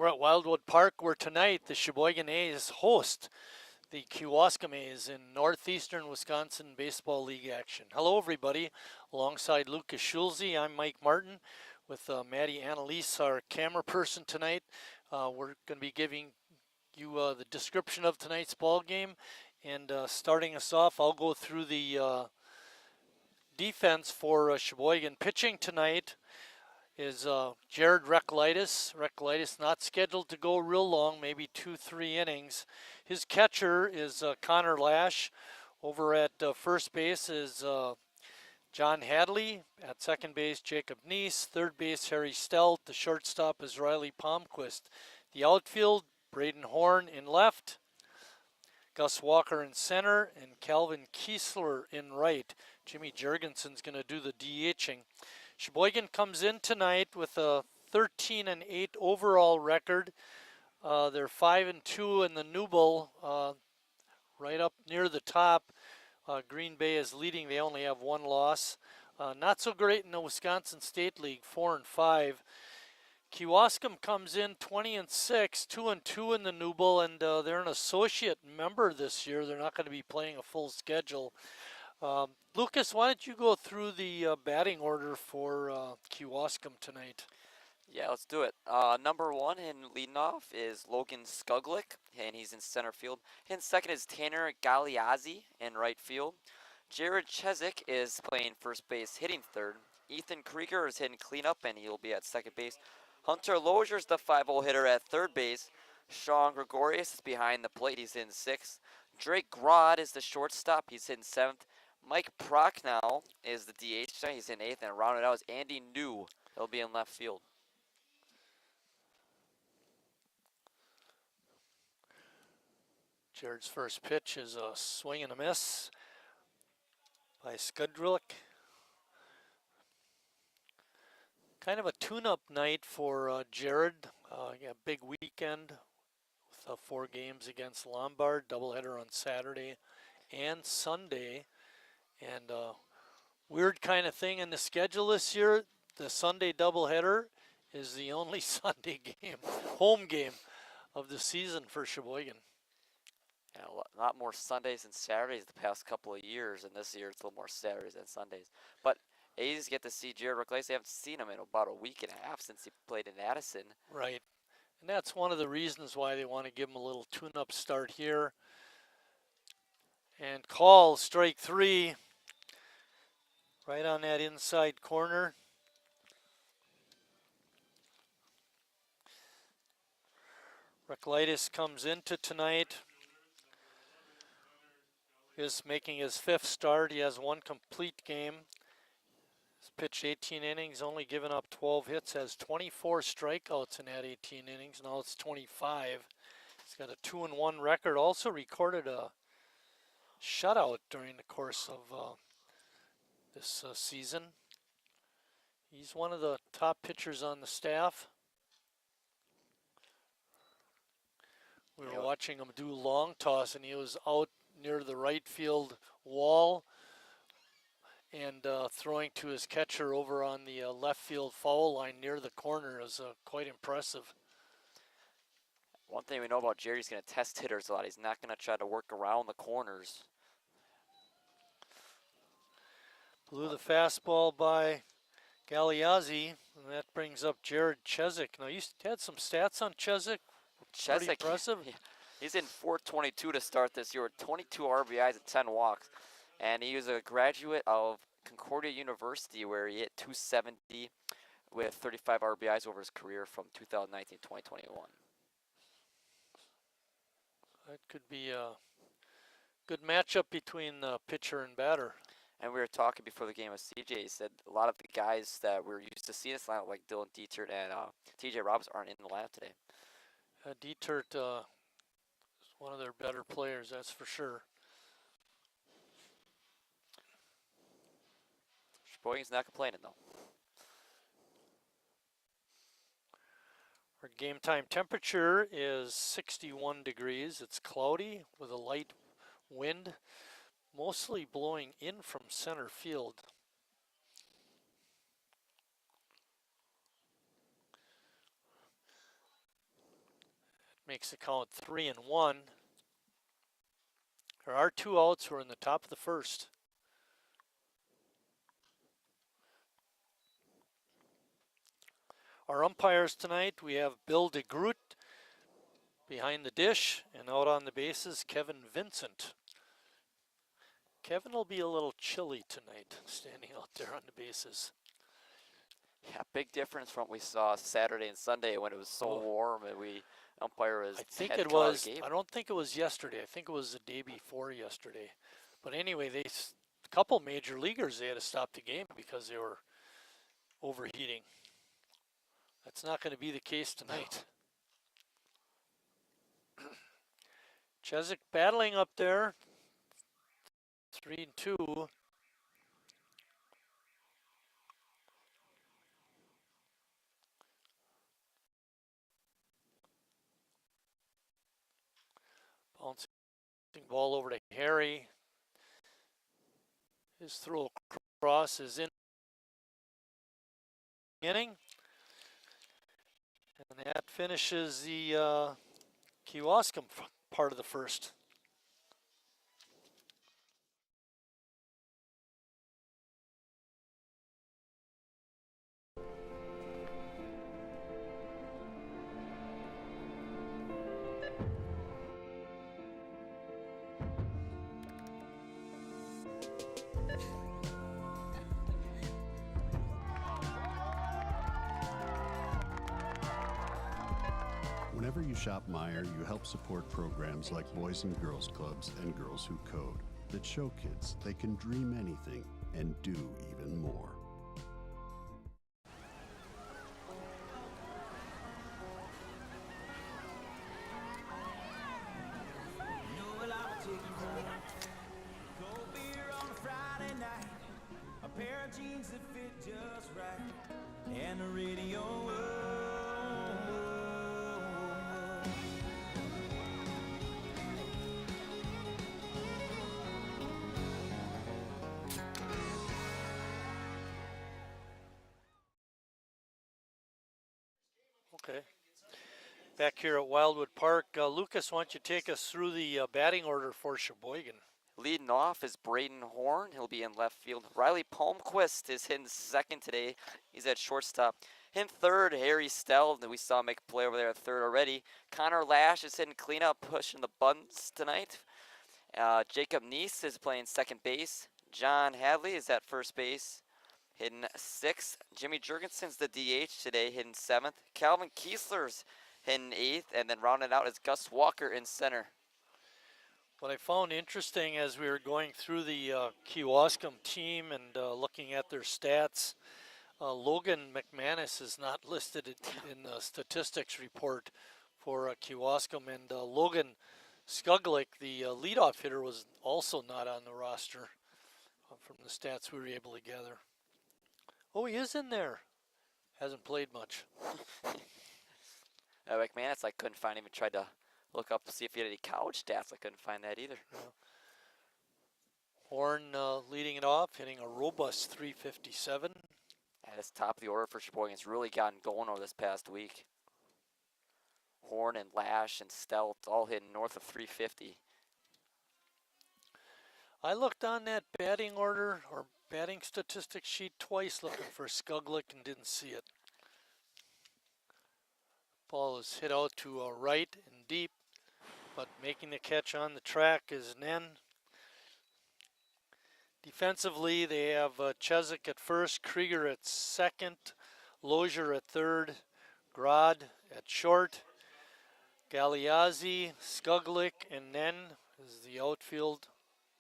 We're at Wildwood Park where tonight the Sheboygan A's host the Kewaskum A's in Northeastern Wisconsin Baseball League action. Hello everybody, alongside Lucas Schulze, I'm Mike Martin with Maddie Annalise, our camera person tonight. We're going to be giving you the description of tonight's ball game, and starting us off, I'll go through the defense for Sheboygan. Pitching tonight is Jared Reklitis. Reklitis not scheduled to go real long, maybe 2-3 innings. His catcher is Connor Lash. Over at first base is John Hadley. At second base, Jacob Neese. Third base, Harry Stout. The shortstop is Riley Palmquist. The outfield, Braden Horn in left, Gus Walker in center, and Calvin Kiesler in right. Jimmy Jurgensen's going to do the DHing. Sheboygan comes in tonight with a 13-8 overall record. They're 5-2 in the Newble, right up near the top. Green Bay is leading. They only have one loss. Not so great in the Wisconsin State League, 4-5. Kewaskum comes in 20-6, 2-2 in the Newble, and they're an associate member this year. They're not going to be playing a full schedule. Lucas, why don't you go through the batting order for Kewaskum tonight? Yeah, let's do it. Number one in leading off is Logan Skuglick, and he's in center field. And second is Tanner Galeazzi in right field. Jared Chezik is playing first base, hitting third. Ethan Krieger is hitting cleanup, and he'll be at second base. Hunter Lozier's the 5-0 hitter at third base. Sean Gregorius is behind the plate. He's in sixth. Drake Grodd is the shortstop. He's hitting seventh. Mike Prochnow is the DH. He's in eighth, and rounded out is Andy New. He'll be in left field. Jared's first pitch is a swing and a miss by Skudrick. Kind of a tune-up night for Jared. Yeah, big weekend with 4 games against Lombard, doubleheader on Saturday and Sunday. And weird kind of thing in the schedule this year, the Sunday doubleheader is the only Sunday game, home game of the season for Sheboygan. Yeah, a lot more Sundays and Saturdays the past couple of years, and this year it's a little more Saturdays than Sundays. But A's get to see Jared Reklitis. They haven't seen him in about a week and a half since he played in Addison. Right, and that's one of the reasons why they want to give him a little tune-up start here. And call strike 3. Right on that inside corner. Reklitis comes into tonight. Is making his 5th start. He has 1 complete game. He's pitched 18 innings, only given up 12 hits, has 24 strikeouts in that 18 innings. Now it's 25. He's got a 2-1 record. Also recorded a shutout during the course of this season. He's one of the top pitchers on the staff. We were watching him do long toss, and he was out near the right field wall and throwing to his catcher over on the left field foul line near the corner is quite impressive. One thing we know about Jerry, he's going to test hitters a lot. He's not going to try to work around the corners. Blew the fastball by Galeazzi, and that brings up Jared Chezik. Now, you had some stats on Chezik. Pretty impressive. He's in 422 to start this year with 22 RBIs and 10 walks. And he was a graduate of Concordia University where he hit 270 with 35 RBIs over his career from 2019 to 2021. That could be a good matchup between pitcher and batter. And we were talking before the game with CJ. He said a lot of the guys that we're used to seeing this lineup, like Dylan Dietert and TJ Robbins, aren't in the lineup today. Dietert is one of their better players, that's for sure. Sheboygan's not complaining, though. Our game time temperature is 61 degrees. It's cloudy with a light wind, mostly blowing in from center field. Makes the count 3-1. There are 2 outs. We're in the top of the first. Our umpires tonight, we have Bill DeGroot behind the dish, and out on the bases, Kevin Vincent. Kevin will be a little chilly tonight, standing out there on the bases. Yeah, big difference from what we saw Saturday and Sunday when it was so warm and we umpire was. I think had it to come out of was, the game. I don't think it was yesterday. I think it was the day before yesterday. But anyway, a couple major leaguers, they had to stop the game because they were overheating. That's not going to be the case tonight. Chezik battling up there. 3-2. Bouncing ball over to Harry. His throw across is in inning. And that finishes the Kewaskum part of the first. Whenever you shop Meijer, you help support programs like Boys and Girls Clubs and Girls Who Code that show kids they can dream anything and do even more. Okay. Back here at Wildwood Park, Lucas, why don't you take us through the batting order for Sheboygan? Leading off is Braden Horn. He'll be in left field. Riley Palmquist is hitting second today. He's at shortstop. In third, Harry Stell. We saw him make a play over there at third already. Connor Lash is hitting cleanup, pushing the buttons tonight. Jacob Neese is playing second base. John Hadley is at first base, hitting sixth. Jimmy Jurgensen's the DH today, hitting seventh. Calvin Kiesler's hitting eighth, and then rounding out is Gus Walker in center. What I found interesting as we were going through the Kewaskum team and looking at their stats, Logan McManus is not listed in the statistics report for Kewaskum, and Logan Skuglik, the leadoff hitter, was also not on the roster from the stats we were able to gather. Oh, he is in there. Hasn't played much. McManus, I couldn't find him. I tried to look up to see if he had any college stats. I couldn't find that either. Yeah. Horn leading it off, hitting a robust 357. At his top of the order for Sheboygan. It's really gotten going over this past week. Horn and Lash and Stelt all hitting north of 350. I looked on that batting order or batting statistics sheet twice looking for Skuglik and didn't see it. Ball is hit out to right and deep, but making the catch on the track is Nen. Defensively, they have Chezik at first, Krieger at second, Lozier at third, Grod at short, Galeazzi, Skuglik, and Nen is the outfield,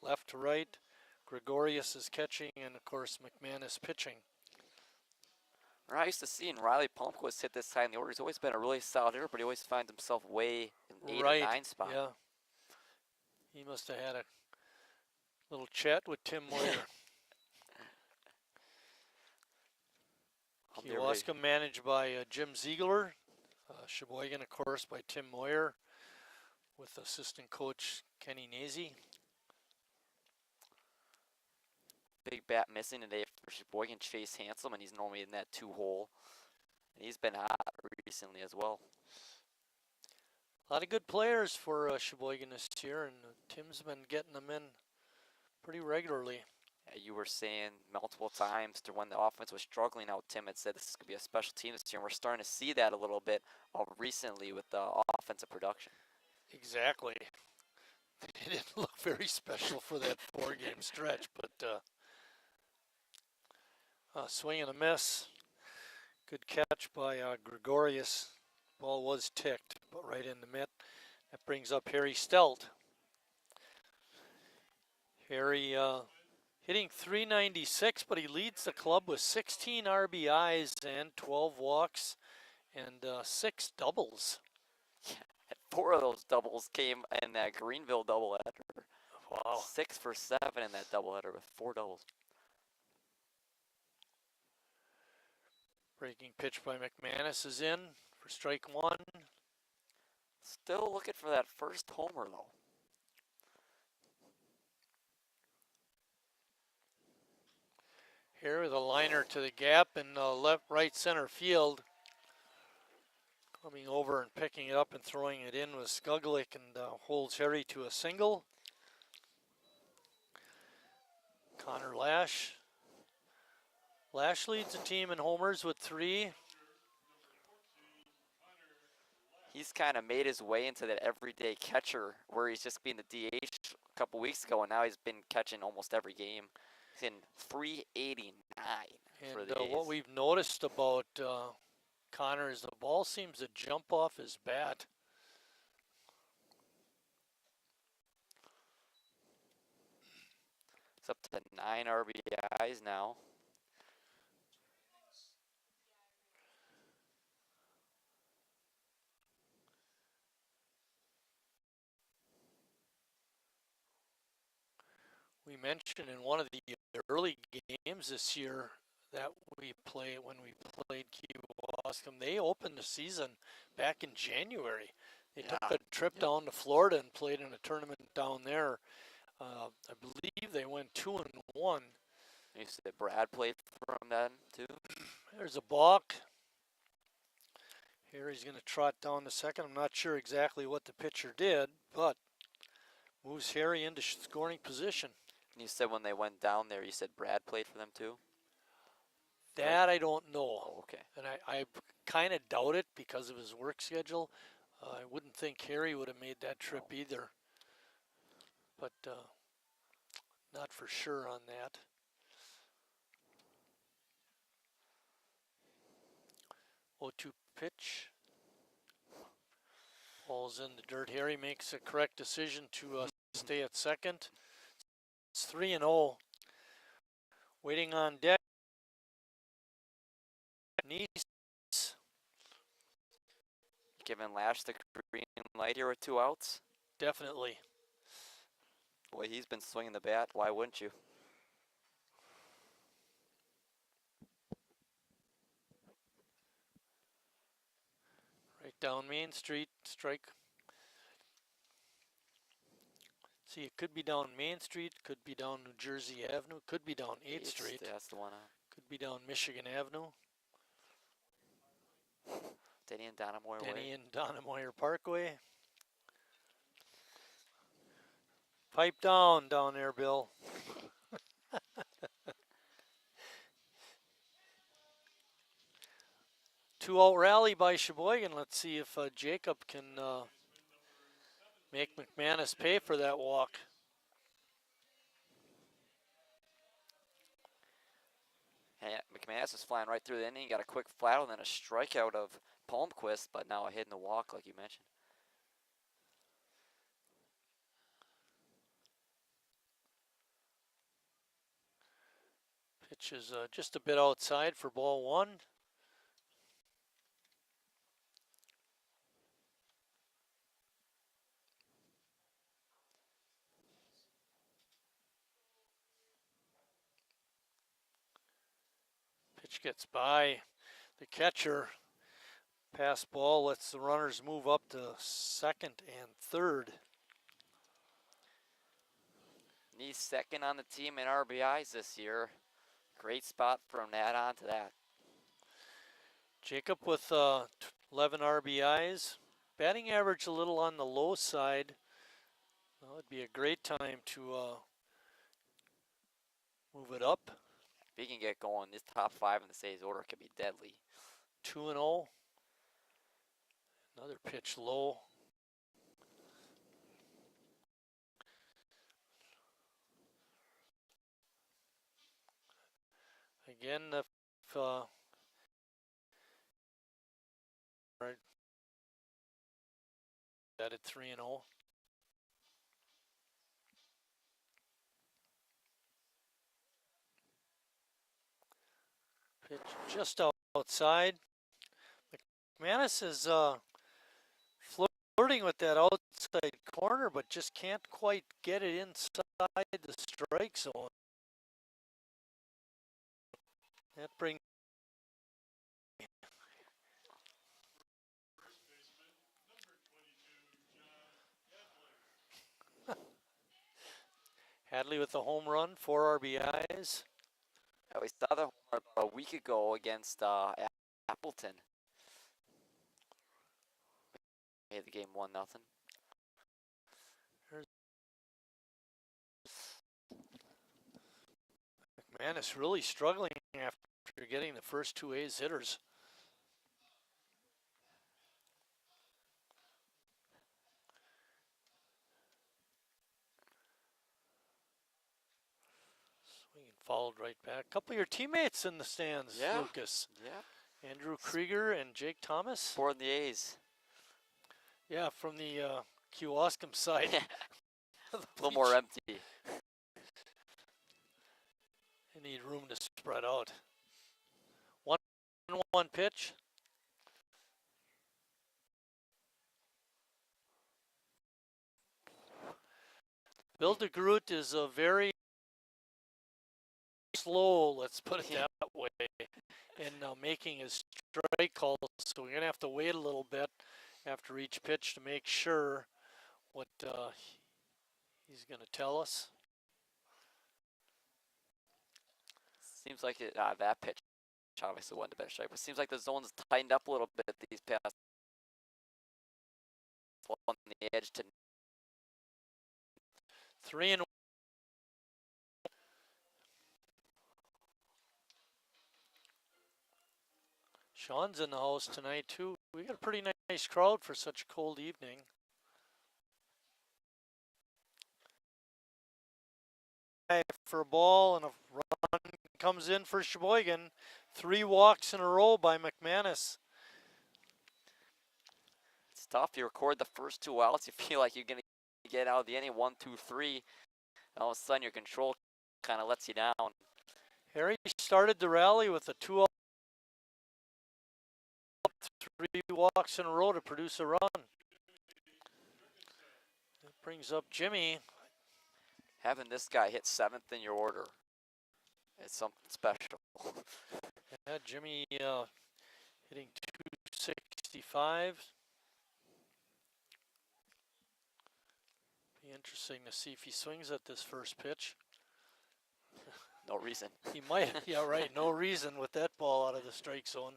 left to right. Gregorius is catching, and of course McManus pitching. I used to see Riley Palmquist hit this high in the order. He's always been a really solid hitter, but he always finds himself way in 8 or 9 spot. Yeah. He must have had a little chat with Tim Moyer. Kewaskum managed by Jim Ziegler. Sheboygan, of course, by Tim Moyer, with assistant coach Kenny Nazy. Big bat missing today for Sheboygan, Chase Handsome, and he's normally in that 2-hole. And he's been hot recently as well. A lot of good players for Sheboygan this year, and Tim's been getting them in pretty regularly. You were saying multiple times to when the offense was struggling out, Tim had said this could be a special team this year, and we're starting to see that a little bit recently with the offensive production. Exactly. It didn't look very special for that 4-game stretch, but swing and a miss. Good catch by Gregorius. Ball was ticked, but right in the mitt. That brings up Harry Stelt. Harry hitting .396, but he leads the club with 16 RBIs and 12 walks and 6 doubles. And 4 of those doubles came in that Greenville doubleheader. Wow. 6 for 7 in that doubleheader with 4 doubles. Breaking pitch by McManus is in for strike 1. Still looking for that first homer, though. Here with a liner to the gap in right center field. Coming over and picking it up and throwing it in was Skuglik, and holds Harry to a single. Connor Lash. Lash leads the team in homers with 3. He's kind of made his way into that everyday catcher where he's just been the DH a couple weeks ago, and now he's been catching almost every game. He's in .389 for the And what we've noticed about Connor is the ball seems to jump off his bat. It's up to 9 RBIs now. We mentioned in one of the early games this year that we played when we played Kewaskum, they opened the season back in January. They took a trip down to Florida and played in a tournament down there. I believe they went 2-1. You said Brad played from then too. There's a balk. Here he's going to trot down to second. I'm not sure exactly what the pitcher did, but moves Harry into scoring position. You said when they went down there, you said Brad played for them too? That I don't know. Oh, okay. And I kind of doubt it because of his work schedule. I wouldn't think Harry would have made that trip either. But not for sure on that. Oh, 0-2 pitch. Ball's in the dirt. Harry makes a correct decision to stay at second. It's 3-0. Waiting on deck. Nice. Giving Lash the green light here with 2 outs. Definitely. Boy, he's been swinging the bat. Why wouldn't you? Right down Main Street, strike. See, it could be down Main Street, could be down New Jersey Avenue, could be down 8th Street. That's the one. Could be down Michigan Avenue. Denny and Donna Moyer Denny Way. and Donna Moyer Parkway. Pipe down there, Bill. 2-out rally by Sheboygan. Let's see if Jacob can make McManus pay for that walk. Hey, McManus is flying right through the inning. Got a quick flat and then a strikeout of Palmquist, but now a hit in the walk, like you mentioned. Pitch is just a bit outside for ball 1. Pitch gets by the catcher. Pass ball lets the runners move up to second and third. He's second on the team in RBIs this year. Great spot from that on to that. Jacob with 11 RBIs. Batting average a little on the low side. Well, it'd be a great time to move it up. If he can get going, this top 5 in the A's order could be deadly. 2-0. Another pitch low. Again, if that at 3-0. Pitch just outside. McManus is flirting with that outside corner, but just can't quite get it inside the strike zone. That brings Hadley with the home run, 4 RBIs. We saw the homer a week ago against Appleton. Made the game 1-0. McManus really struggling after getting the first 2 A's hitters. Swinging followed right back. A couple of your teammates in the stands, Yeah. Lucas. Yeah. Andrew Krieger and Jake Thomas. Board in the A's. Yeah, from the Kewaskum side. A little more empty. They need room to spread out. 1-1 pitch. Bill DeGroot is a very slow, let's put it that way, in making his strike calls. So we're going to have to wait a little bit after each pitch to make sure what he's going to tell us. Seems like it, that pitch obviously wasn't the best strike, but seems like the zone's tightened up a little bit these past on the edge to 3-1. Sean's in the house tonight too. We got a pretty nice crowd for such a cold evening. For a ball and a run comes in for Sheboygan. 3 walks in a row by McManus. It's tough. You record the first 2 outs, you feel like you're going to get out of the inning 1, 2, 3. All of a sudden, your control kind of lets you down. Harry started the rally with a 2-0, 3 walks in a row to produce a run. That brings up Jimmy. Having this guy hit 7th in your order, it's something special. Yeah, Jimmy hitting 265. Be interesting to see if he swings at this first pitch. No reason. He might, yeah, right. No reason with that ball out of the strike zone.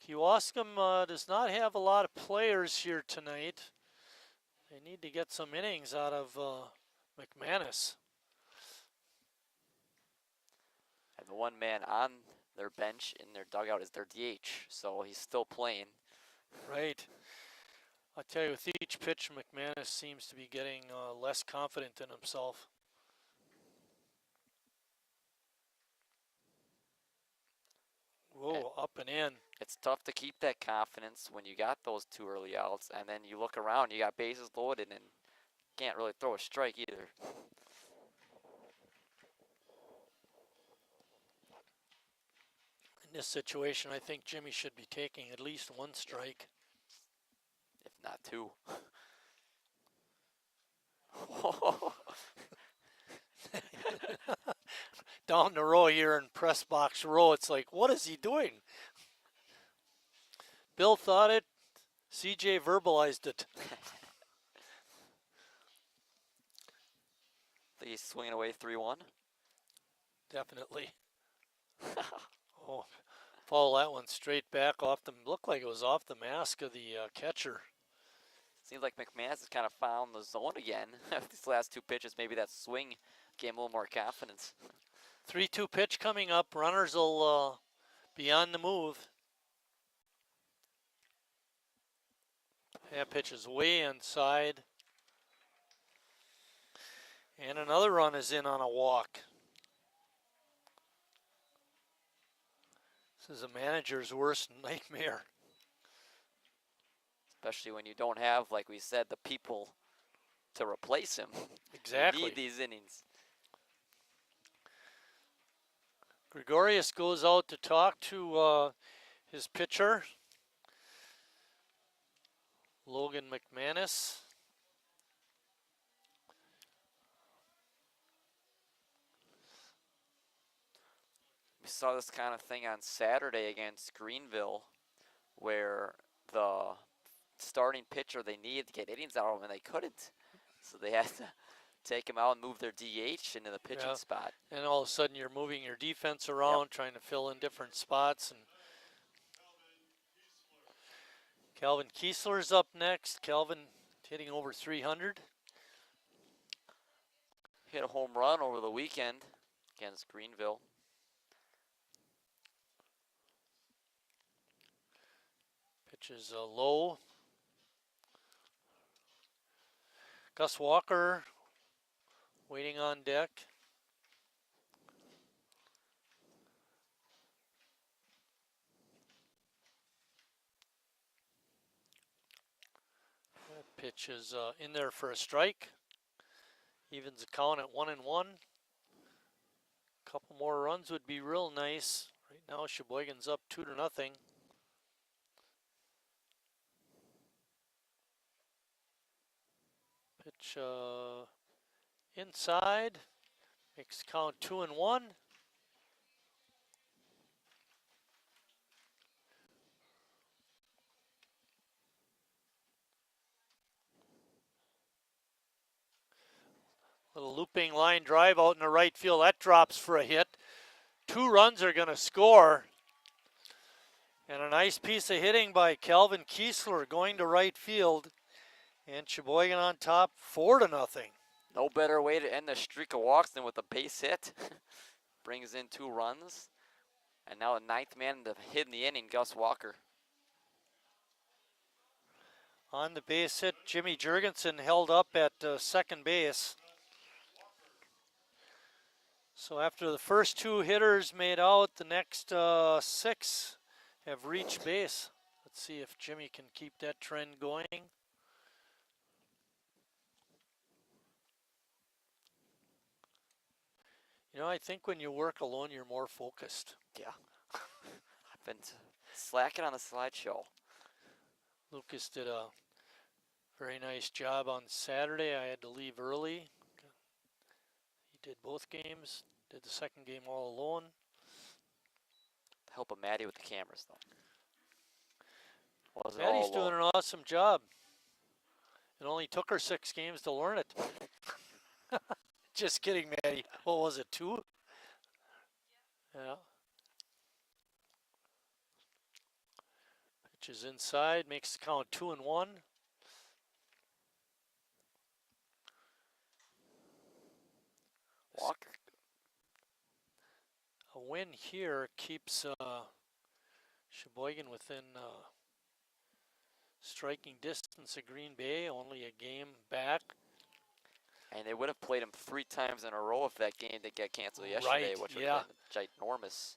Kewaskum does not have a lot of players here tonight. They need to get some innings out of McManus. And the one man on their bench in their dugout is their DH, so he's still playing. Right. I'll tell you, with each pitch, McManus seems to be getting less confident in himself. Whoa, up and in. It's tough to keep that confidence when you got those 2 early outs, and then you look around, you got bases loaded, and can't really throw a strike either. In this situation, I think Jimmy should be taking at least 1 strike. If not 2. Down the row here in press box row, it's like, what is he doing? Bill thought it, CJ verbalized it. Think he's swinging away 3-1. Definitely. Oh, Foul that one straight back off the, looked like it was off the mask of the catcher. Seems like McManus has kind of found the zone again. These last two pitches, maybe that swing gave him a little more confidence. 3-2 pitch coming up. Runners will be on the move. That pitch is way inside. And another run is in on a walk. This is a manager's worst nightmare. Especially when you don't have, like we said, the people to replace him. Exactly. You need these innings. Gregorius goes out to talk to his pitcher, Logan McManus. We saw this kind of thing on Saturday against Greenville, where the starting pitcher they needed to get innings out of him, and they couldn't. So they had to take him out and move their DH into the pitching spot. And all of a sudden you're moving your defense around, trying to fill in different spots. And Calvin Kiesler's up next. Calvin hitting over 300. Hit a home run over the weekend against Greenville. Pitch is low. Gus Walker waiting on deck. That pitch is in there for a strike. Evens the count at 1-1. A couple more runs would be real nice. Right now Sheboygan's up 2-0. Pitch inside, makes count 2-1. Little looping line drive out in the right field. That drops for a hit. 2 runs are going to score. And a nice piece of hitting by Calvin Kiesler going to right field. And Sheboygan on top, 4-0. No better way to end the streak of walks than with a base hit. Brings in 2 runs. And now the 9th man to hit in the inning, Gus Walker. On the base hit, Jimmy Jurgensen held up at second base. So after the first 2 hitters made out, the next 6 have reached base. Let's see if Jimmy can keep that trend going. You know, I think when you work alone, you're more focused. Yeah. I've been slacking on the slideshow. Lucas did a very nice job on Saturday. I had to leave early. He did both games, did the second game all alone. Help of Maddie with the cameras, though. Maddie's doing an awesome job. It only took her 6 games to learn it. Just kidding, Maddie. What was it, 2? Yeah. Pitch is inside, makes the count 2-1. Walker. A win here keeps Sheboygan within striking distance of Green Bay, only a game back. And they would have played him 3 times in a row if that game did get canceled yesterday, which would have been ginormous.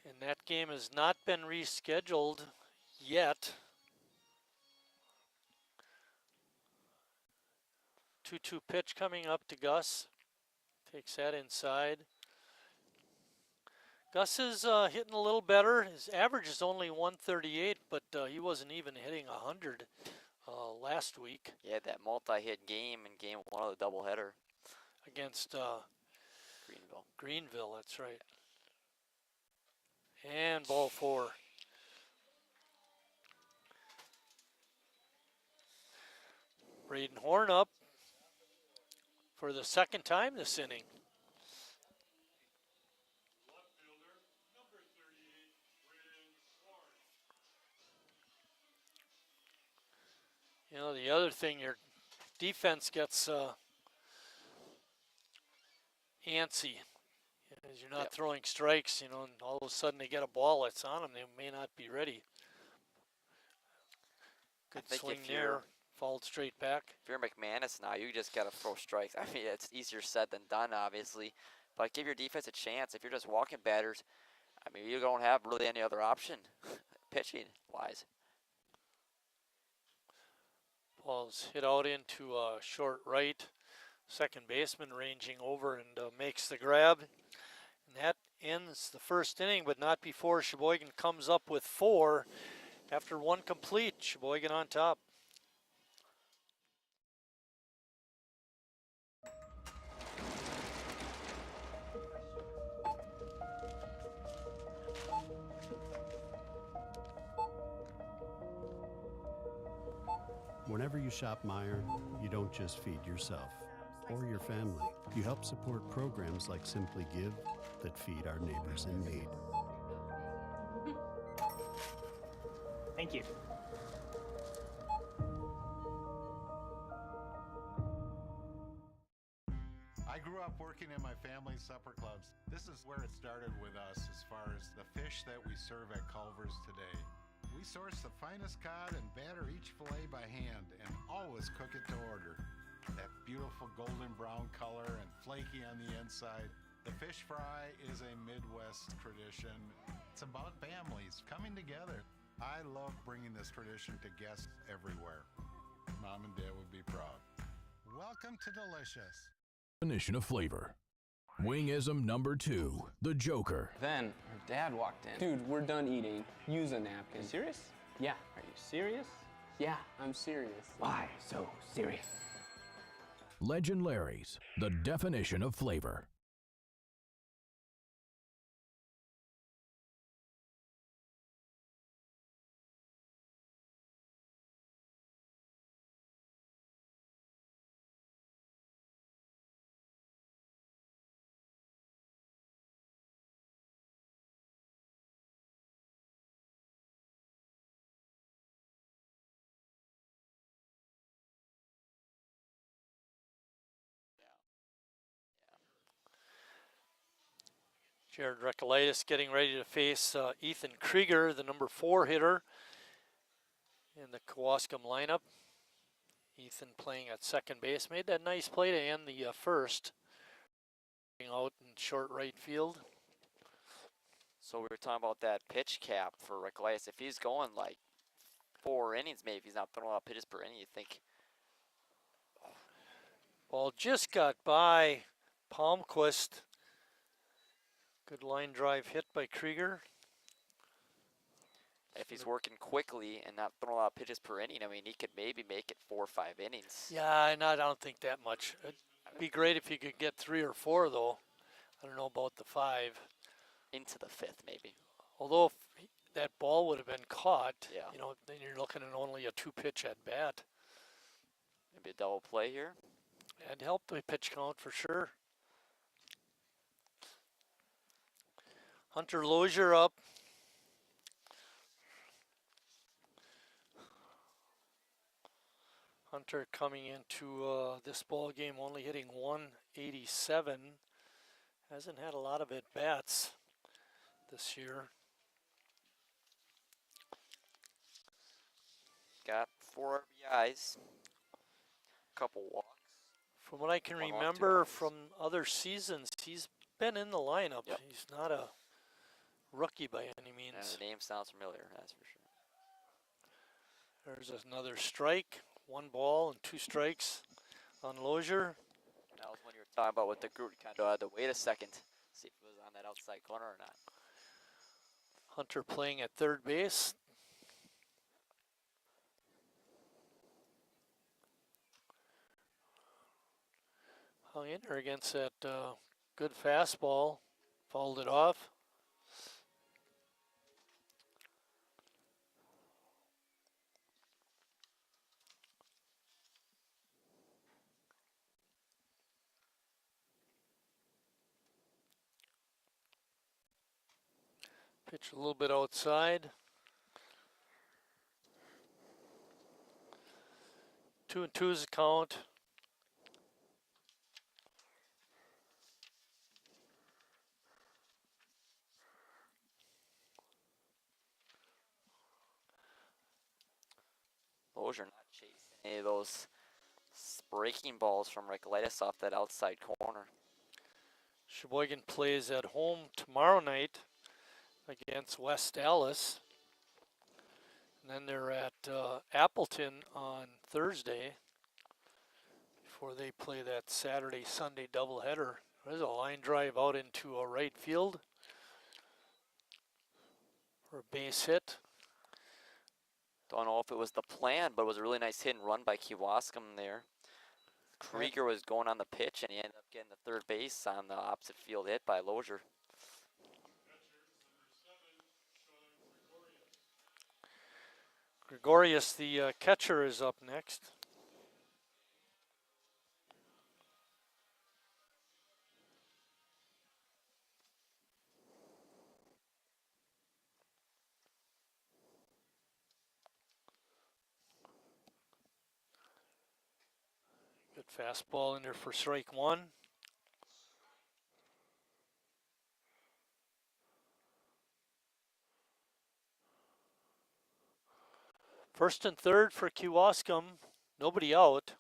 And that game has not been rescheduled yet. 2-2 pitch coming up to Gus. Takes that inside. Gus is hitting a little better. His average is only 138, but he wasn't even hitting 100 last week. Yeah, that multi-hit game in game 1 of the doubleheader. Against Greenville. Greenville, that's right. And ball 4. Braden Horn up for the second time this inning. You know, the other thing, your defense gets antsy. As you're not throwing strikes, you know, and all of a sudden they get a ball that's on them, they may not be ready. Good swing there, fouled straight back. If you're McManus now, you just got to throw strikes. I mean, it's easier said than done, obviously. But give your defense a chance. If you're just walking batters, I mean, you don't have really any other option, pitching-wise. Ball's hit out into short right. Second baseman ranging over and makes the grab. And that ends the first inning, but not before Sheboygan comes up with 4 after 1 complete. Sheboygan on top. Whenever you shop Meijer, you don't just feed yourself or your family. You help support programs like Simply Give that feed our neighbors in need. Thank you. I grew up working in my family's supper clubs. This is where it started with us as far as the fish that we serve at Culver's today. We source the finest cod and batter each fillet by hand and always cook it to order. That beautiful golden brown color and flaky on the inside. The fish fry is a Midwest tradition. It's about families coming together. I love bringing this tradition to guests everywhere. Mom and Dad would be proud. Welcome to Delicious. Definition of flavor. Wingism number 2, the Joker. Then her dad walked in. Dude, we're done eating. Use a napkin. You serious? Yeah. Are you serious? Yeah, I'm serious. Why so serious? Legend Larry's, the definition of flavor. Jared Recolaitis getting ready to face Ethan Krieger, the number 4 hitter in the Kewaskum lineup. Ethan playing at second base. Made that nice play to end the first. Out in short right field. So we were talking about that pitch cap for Recolaitis. If he's going like 4 innings, maybe if he's not throwing out pitches per inning, you think. Ball just got by Palmquist. Good line drive hit by Krieger. If he's working quickly and not throwing out pitches per inning, I mean, he could maybe make it 4 or 5 innings. Yeah, and I don't think that much. It'd be great if you could get 3 or 4, though. I don't know about the 5. Into the 5th, maybe. Although if that ball would have been caught, Yeah. you know, then you're looking at only a 2-pitch at bat. Maybe a double play here. That'd help the pitch count for sure. Hunter Lozier up. Hunter coming into this ball game only hitting 187. Hasn't had a lot of at-bats this year. Got 4 RBIs. Couple walks. From what I can 1 walk, 2 remember runs. from other seasons, he's been in the lineup. Yep. He's not a rookie by any means. Yeah, the name sounds familiar, that's for sure. There's another strike. 1 ball and 2 strikes on Lozier. That was when you were talking about with the group. You kind of had to wait a second, see if it was on that outside corner or not. Hunter playing at third base. Hung in there against that good fastball. Fouled it off. Pitch a little bit outside. 2-2 is the count. Lozier not chasing any of those breaking balls from Recolytis off that outside corner. Sheboygan plays at home tomorrow night against West Dallas. And then they're at Appleton on Thursday before they play that Saturday-Sunday doubleheader. There's a line drive out into a right field for a base hit. Don't know if it was the plan, but it was a really nice hit and run by Kewaskum there. Krieger was going on the pitch, and he ended up getting the third base on the opposite field hit by Lozier. Gregorius, the catcher, is up next. Good fastball in there for strike one. First and third for Kewaskum. Nobody out.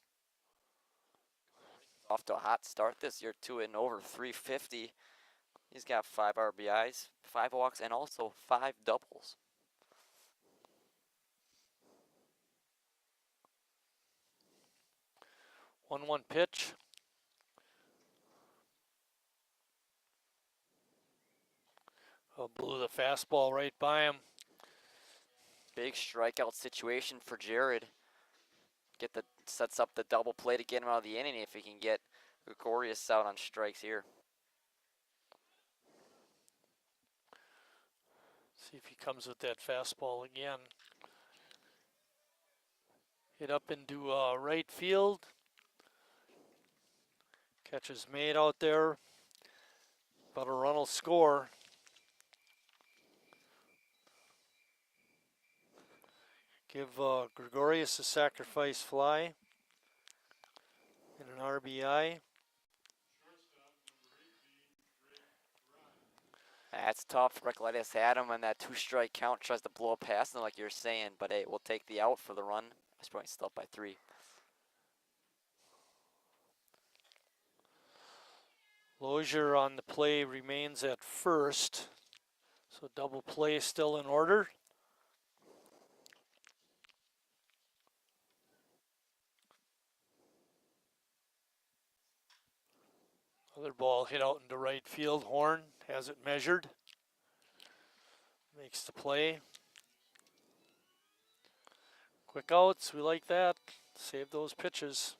Off to a hot start this year, too, and over 350. He's got 5 RBIs, 5 walks, and also 5 doubles. One pitch. Oh, blew the fastball right by him. Big strikeout situation for Jared. Sets up the double play to get him out of the inning if he can get Gregorius out on strikes here. See if he comes with that fastball again. Hit up into right field. Catch is made out there, but a run will score. Give Gregorius a sacrifice fly and an RBI. That's tough. Recolytis had him on that 2-strike count. Tries to blow past him like you're saying, but hey, we'll take the out for the run. He's probably still up by 3. Lozier on the play remains at first, so double play still in order. Other ball hit out into right field. Horn has it measured. Makes the play. Quick outs, we like that. Save those pitches.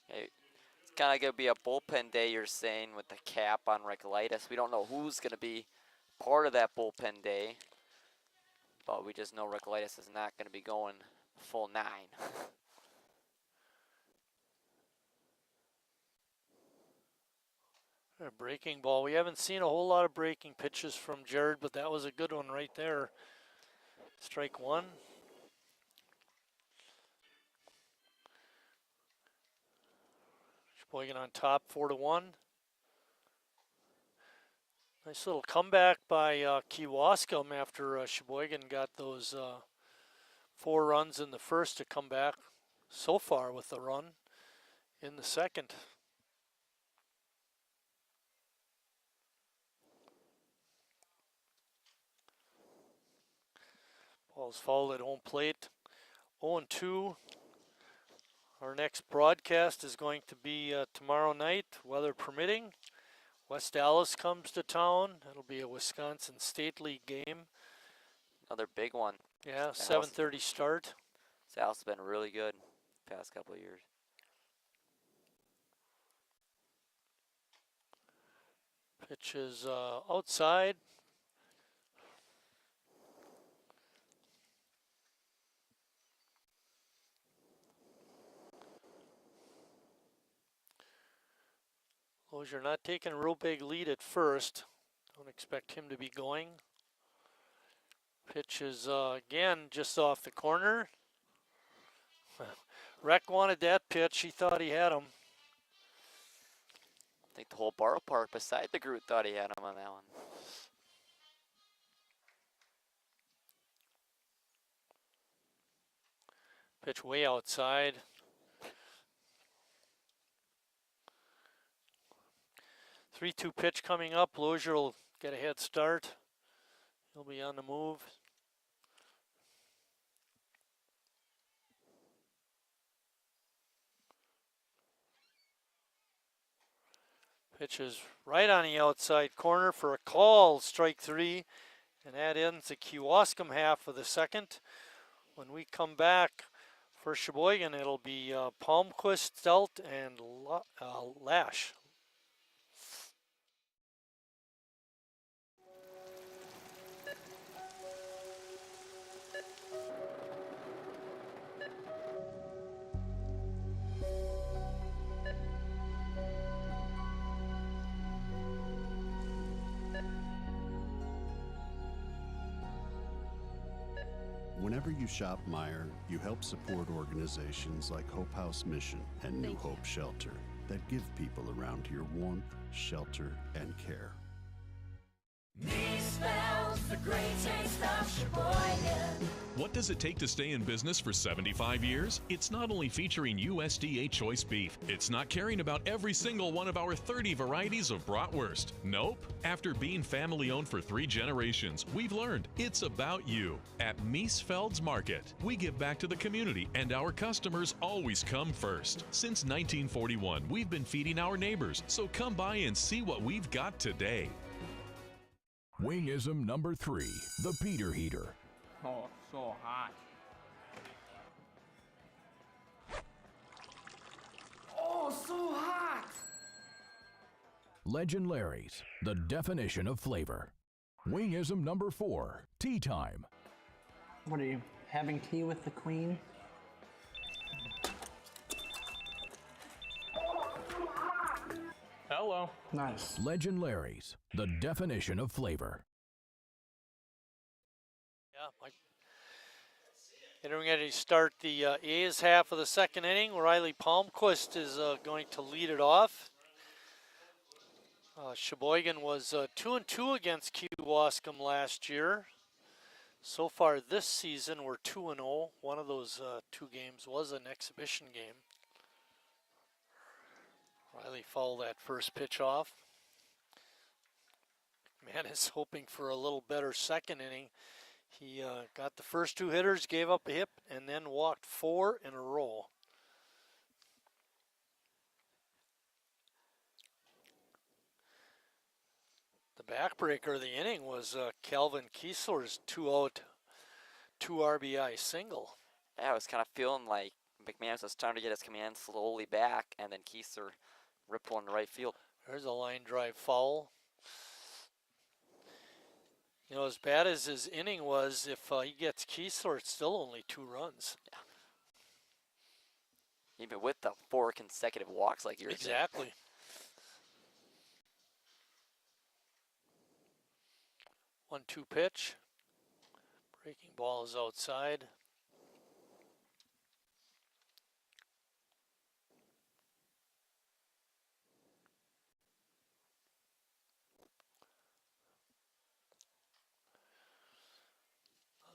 Hey, it's kind of going to be a bullpen day, you're saying, with the cap on Recolytis. We don't know who's going to be part of that bullpen day, but we just know Recolytis is not going to be going full 9. A breaking ball. We haven't seen a whole lot of breaking pitches from Jared, but that was a good one right there. Strike one. Sheboygan on top, 4-1. Nice little comeback by Kewaskum after Sheboygan got those 4 runs in the first to come back so far with the run in the second. Ball's fouled at home plate. 0-2. Our next broadcast is going to be tomorrow night, weather permitting. West Dallas comes to town. It'll be a Wisconsin State League game. Another big one. Yeah, 7:30 start. Sal's been really good the past couple of years. Pitch is outside. Lozier not taking a real big lead at first. Don't expect him to be going. Pitch is again just off the corner. Rec wanted that pitch. He thought he had him. I think the whole ballpark beside the group thought he had him on that one. Pitch way outside. Three-two pitch coming up. Lozier will get a head start. He'll be on the move. Pitch is right on the outside corner for a call, strike three, and that ends the Kewaskum half of the second. When we come back for Sheboygan, it'll be Palmquist, Stelt, and Lash. Whenever you shop Meijer, you help support organizations like Hope House Mission and New Hope Shelter that give people around here warmth, shelter, and care. What does it take to stay in business for 75 years? It's not only featuring USDA choice beef. It's not caring about every single one of our 30 varieties of bratwurst. Nope. After being family-owned for 3 generations, we've learned it's about you. At Miesfeld's Market, we give back to the community, and our customers always come first. Since 1941, we've been feeding our neighbors, so come by and see what we've got today. Wingism number 3, the Peter Heater. Oh, so hot. Oh, so hot! Legend Larry's, the definition of flavor. Wingism number 4, Tea Time. What are you, having tea with the queen? Hello. Nice. Legend Larry's, the definition of flavor. Yeah, Mike. Getting ready to start the A's half of the second inning. Riley Palmquist is going to lead it off. Sheboygan was 2-2 against Kewaskum last year. So far this season, we're 2-0. One of those 2 games was an exhibition game. Riley fouled that first pitch off. Man is hoping for a little better second inning. He got the first 2 hitters, gave up a hit, and then walked 4 in a row. The backbreaker of the inning was Calvin Kiesler's 2-out, 2 RBI single. Yeah, I was kind of feeling like McManus was trying to get his command slowly back, and then Kieser ripped one to right field. There's a line drive foul. You know, as bad as his inning was, if he gets Kiesler, it's still only 2 runs. Yeah. Even with the 4 consecutive walks like yours. Exactly. One-two pitch. Breaking ball is outside.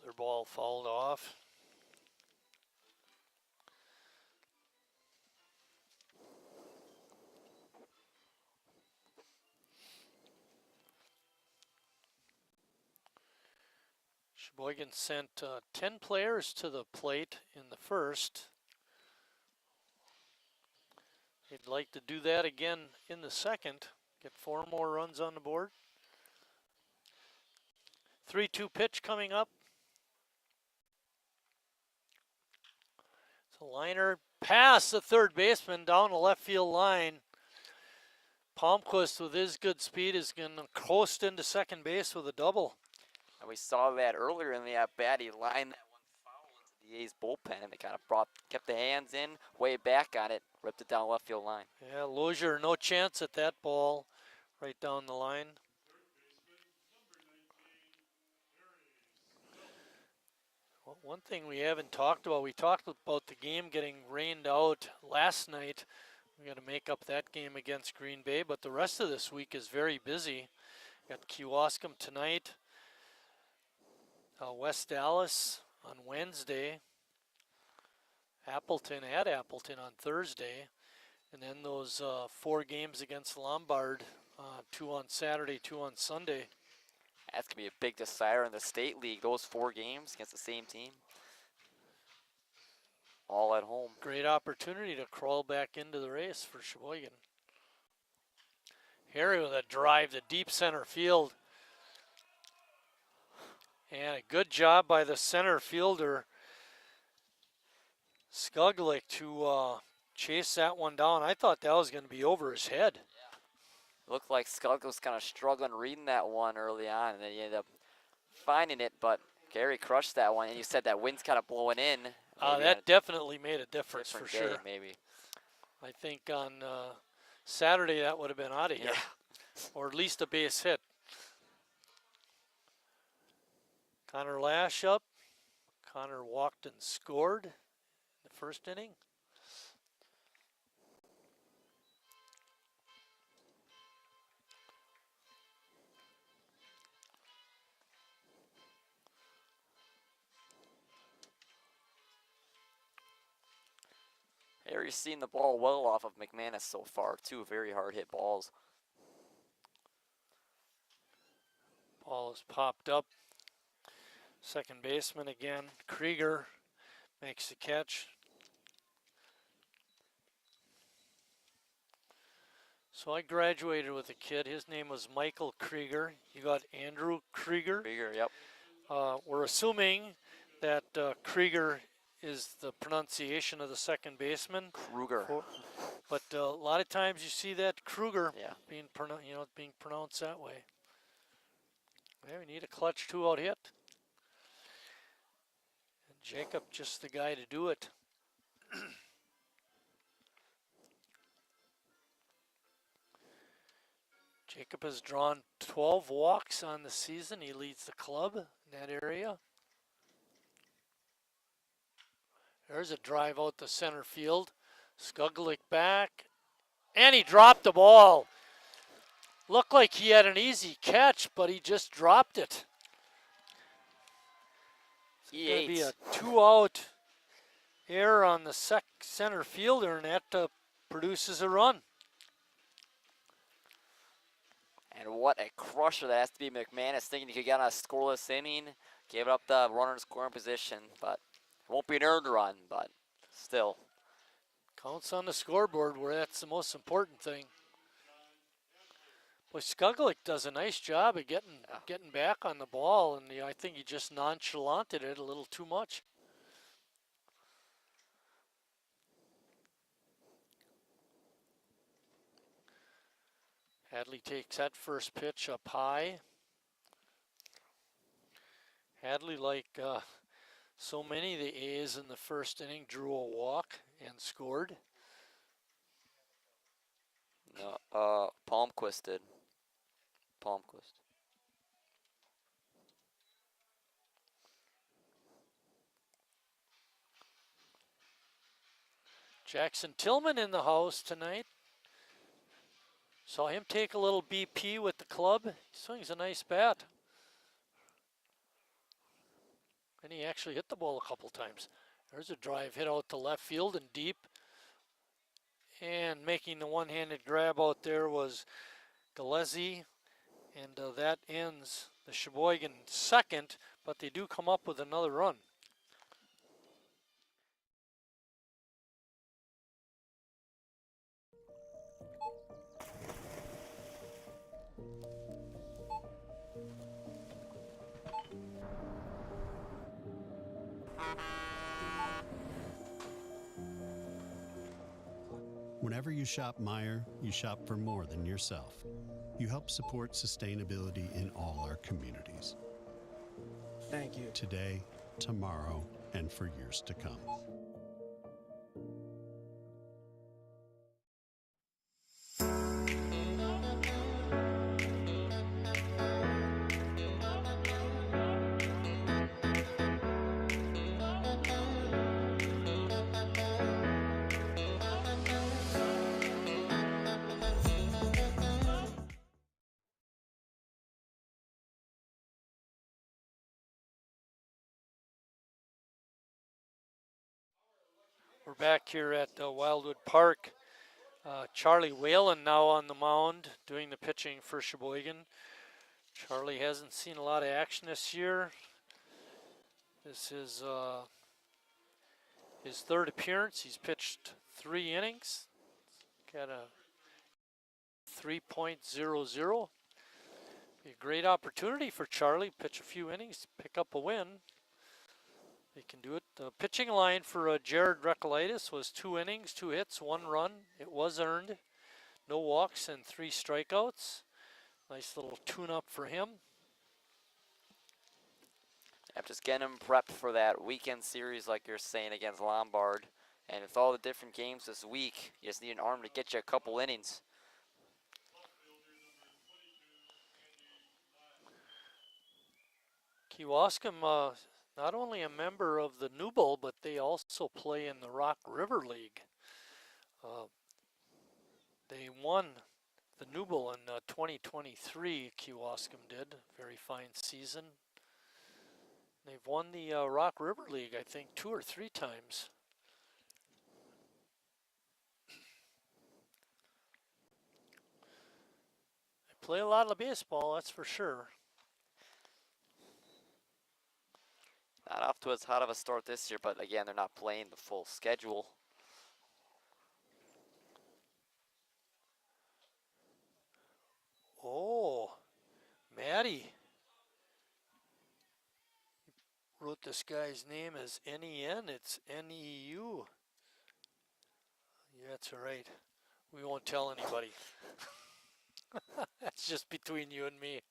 Another ball fouled off. Sheboygan sent 10 players to the plate in the first. They'd like to do that again in the second. Get 4 more runs on the board. 3-2 pitch coming up. It's a liner past the third baseman down the left field line. Palmquist with his good speed is going to coast into second base with a double. And we saw that earlier in the at-bat. He lined that one foul into the A's bullpen, and they kind of kept the hands in, way back on it, ripped it down left field line. Yeah, Lozier, no chance at that ball right down the line. One thing we haven't talked about, we talked about the game getting rained out last night. We got to make up that game against Green Bay, but the rest of this week is very busy. Got Kewaskum tonight, West Dallas on Wednesday, Appleton at Appleton on Thursday, and then those 4 games against Lombard, 2 on Saturday, 2 on Sunday. That's going to be a big decider in the state league, those 4 games against the same team. All at home. Great opportunity to crawl back into the race for Sheboygan. Harry with a drive to deep center field. And a good job by the center fielder, Skuglik, to chase that one down. I thought that was going to be over his head. Looked like Skuglik was kind of struggling reading that one early on, and then he ended up finding it, but Gary crushed that one, and you said that wind's kind of blowing in. That definitely made a difference for day, sure. Maybe. I think on Saturday that would have been out of here, or at least a base hit. Connor Lash up. Connor walked and scored in the first inning. Harry's seen the ball well off of McManus so far, 2 very hard hit balls. Ball is popped up. Second baseman again. Krieger makes the catch. So I graduated with a kid. His name was Michael Krieger. You got Andrew Krieger. Krieger, yep. We're assuming that Krieger is the pronunciation of the second baseman. Kruger. But a lot of times you see that Kruger Yeah. being pronounced that way. Yeah, we need a clutch 2-out hit. And Jacob just the guy to do it. Jacob has drawn 12 walks on the season. He leads the club in that area. There's a drive out to center field. Skuglik back. And he dropped the ball. Looked like he had an easy catch, but he just dropped it. It's going to be a 2-out error on the center fielder, and that produces a run. And what a crusher that has to be McManus, thinking he could get on a scoreless inning, gave up the runner in scoring position, but it won't be an earned run, but still. Counts on the scoreboard where that's the most important thing. Boy, Skuglik does a nice job of getting back on the ball, and I think he just nonchalanted it a little too much. Hadley takes that first pitch up high. Hadley, like so many of the A's in the first inning, drew a walk and scored. No, Palmquist did. Palmquist. Jackson Tillman in the house tonight. Saw him take a little BP with the club. He swings a nice bat. And he actually hit the ball a couple times. There's a drive hit out to left field and deep. And making the one-handed grab out there was Gillespie. And that ends the Sheboygan second, but they do come up with another run. Whenever you shop Meijer, you shop for more than yourself. You help support sustainability in all our communities. Thank you. Today, tomorrow, and for years to come. We're back here at Wildwood Park. Charlie Whalen now on the mound doing the pitching for Sheboygan. Charlie hasn't seen a lot of action this year. This is his third appearance. He's pitched 3 innings. Got a 3.00. Be a great opportunity for Charlie. Pitch a few innings, pick up a win. They can do it. The pitching line for Jared Recolaitis was 2 innings, 2 hits, 1 run. It was earned. No walks and 3 strikeouts. Nice little tune-up for him. I'm just getting him prepped for that weekend series like you're saying against Lombard. And with all the different games this week, you just need an arm to get you a couple innings. Kewaskum, not only a member of the New Bowl, but they also play in the Rock River League. They won the New Bowl in 2023, Kewaskum did. Very fine season. They've won the Rock River League, I think, 2 or 3 times. They play a lot of baseball, that's for sure. Not off to as hot of a start this year, but again, they're not playing the full schedule. Oh, Maddie wrote this guy's name as N-E-N. It's N-E-U. Yeah, that's all right. We won't tell anybody. That's just between you and me.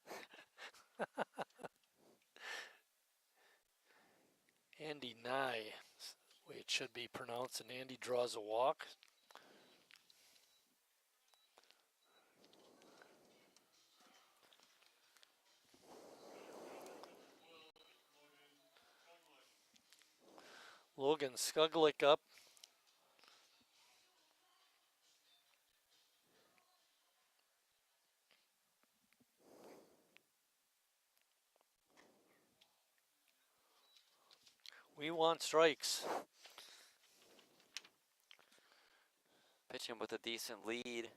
Andy Nye, the way it should be pronounced, and Andy draws a walk. Logan Skuglick up. We want strikes. Pitching with a decent lead.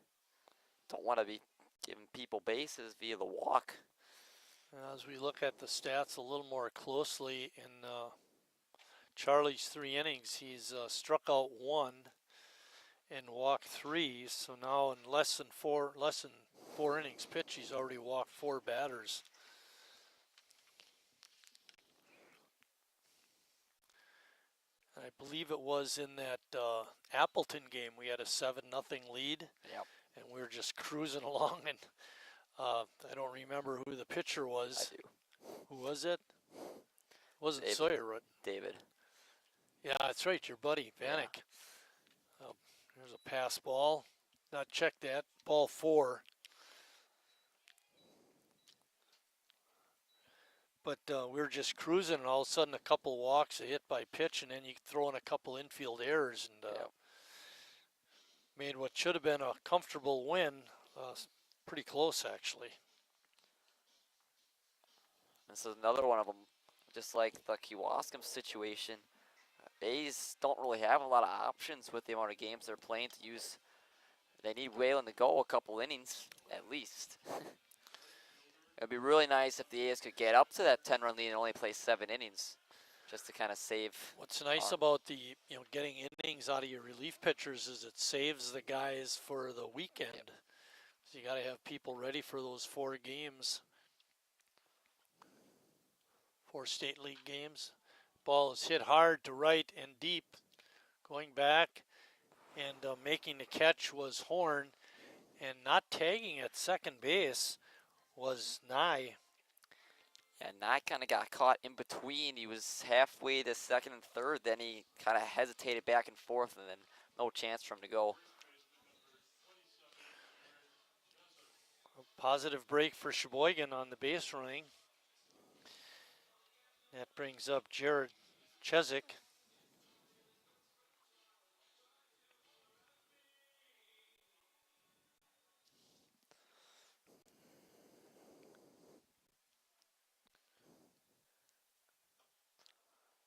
Don't want to be giving people bases via the walk. As we look at the stats a little more closely, in Charlie's 3 innings, he's struck out 1 and walked 3. So now in less than four innings pitched, he's already walked 4 batters. I believe it was in that Appleton game we had a 7-0 lead. Yep. And we were just cruising along, and I don't remember who the pitcher was. I do. Who was it? Wasn't David. Sawyer, right? David. Yeah, that's right, your buddy, Vanek. There's a pass ball. Not check that. Ball 4. But we were just cruising, and all of a sudden a couple walks, a hit by pitch, and then you throw in a couple infield errors, and made what should have been a comfortable win pretty close, actually. This is another one of them, just like the Kewaskum situation. A's don't really have a lot of options with the amount of games they're playing to use. They need Whalen to go a couple innings, at least. It would be really nice if the A's could get up to that 10-run lead and only play 7 innings, just to kind of save. What's nice about the getting innings out of your relief pitchers is it saves the guys for the weekend. Yep. So you got to have people ready for those 4 games, 4 state league games. Ball is hit hard to right and deep. Going back and making the catch was Horn, and not tagging at second base was Nye. And Nye kind of got caught in between. He was halfway to second and third, then he kind of hesitated back and forth, and then no chance for him to go. A positive break for Sheboygan on the base running. That brings up Jared Chezik.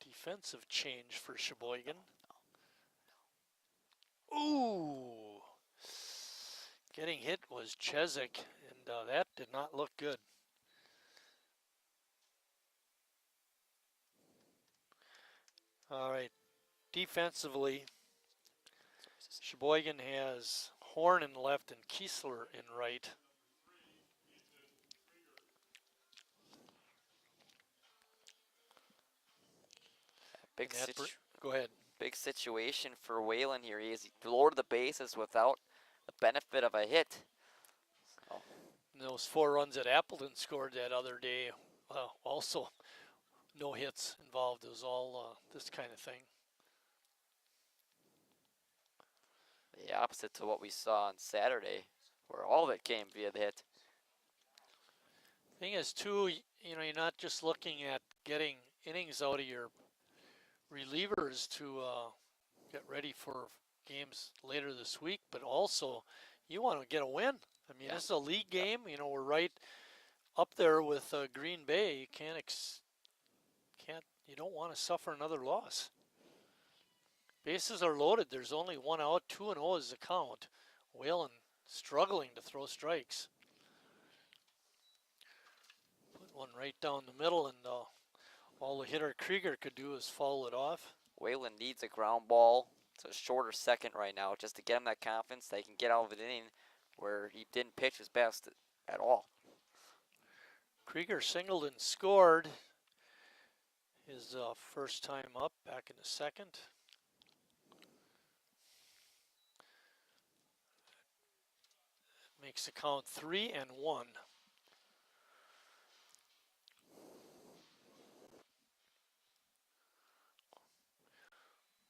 Defensive change for Sheboygan. Ooh. Getting hit was Chezik, and that did not look good. All right. Defensively, Sheboygan has Horn in left and Kiesler in right. Big, Go ahead. big situation for Whalen here. He lowered the bases without the benefit of a hit. So, And those 4 runs that Appleton scored that other day, also no hits involved. It was all this kind of thing. the opposite to what we saw on Saturday, where all of it came via the hit. Thing is, too, you know, you're not just looking at getting innings out of your relievers to get ready for games later this week, but also you want to get a win. I mean, this is a league game. You know, we're right up there with Green Bay. You you don't want to suffer another loss. Bases are loaded. There's only 1 out. 2-0 is the count. Whalen struggling to throw strikes. Put one right down the middle, and all the hitter Krieger could do is foul it off. Whalen needs a ground ball. It's a shorter second right now just to get him that confidence that he can get out of an inning where he didn't pitch his best at all. Krieger singled and scored his first time up back in the second. Makes the count 3-1.